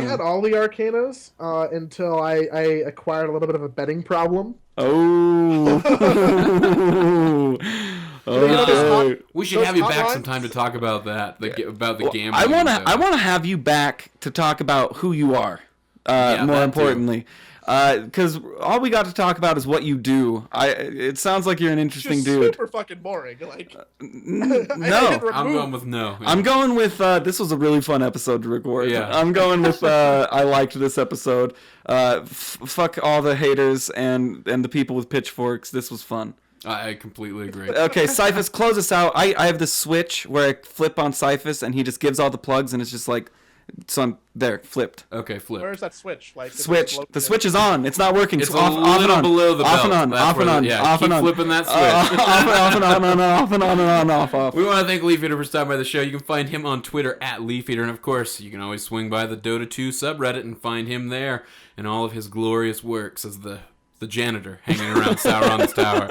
had all the Arcanas until I acquired a little bit of a betting problem. Oh. Okay. We should have you back sometime to talk about that. About the gambling. I want to have you back to talk about who you are. More importantly, because all we got to talk about is what you do. It sounds like you're an interesting dude. Super fucking boring. Like, no, I'm going with no. I'm going with this was a really fun episode to record. Yeah. I'm going with I liked this episode. Fuck all the haters and the people with pitchforks. This was fun. I completely agree. Okay, Cyphus, close us out. I have this switch where I flip on Cyphus and he just gives all the plugs and it's just like, so I'm there, flipped. Okay, flip. where's that switch? Like Switch. The switch is on. It's not working. It's off, a off and little on. below the Off belt. and on. That's Off and where on. yeah, Off keep and on. flipping that switch. Off and on, off. We want to thank Leafeator for stopping by the show. You can find him on Twitter at Leafeator, and of course, you can always swing by the Dota 2 subreddit and find him there and all of his glorious works as the janitor hanging around Sauron's tower.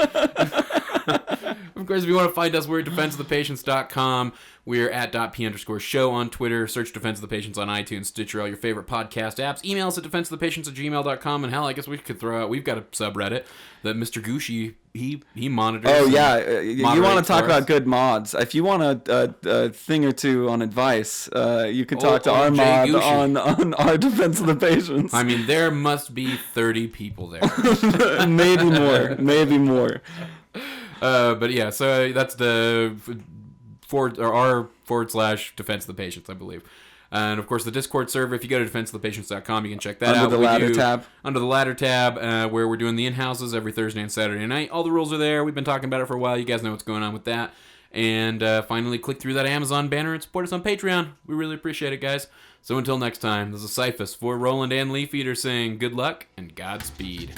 Of course, if you want to find us, we're at defenseofthepatients.com. We're at .p_show on Twitter. Search Defense of the Patients on iTunes, Stitcher, all your favorite podcast apps. Email us at defenseofthepatients@gmail.com. And hell, I guess we could throw out, we've got a subreddit that Mr. Gucci, he monitors. Oh, yeah. You want to talk for us. about good mods. If you want a thing or two on advice, you can talk to our Jay mod Gucci. on our Defense of the Patients. I mean, there must be 30 people there. Maybe more. But yeah, so that's the r/defense of the patients, I believe. And of course, the Discord server, if you go to defenseofthepatients.com, you can check that out. Under the ladder tab. Under the ladder tab, where we're doing the in-houses every Thursday and Saturday night. All the rules are there. We've been talking about it for a while. You guys know what's going on with that. And finally, click through that Amazon banner and support us on Patreon. We really appreciate it, guys. So until next time, this is Cyphus for Roland and Leafeator saying good luck and Godspeed.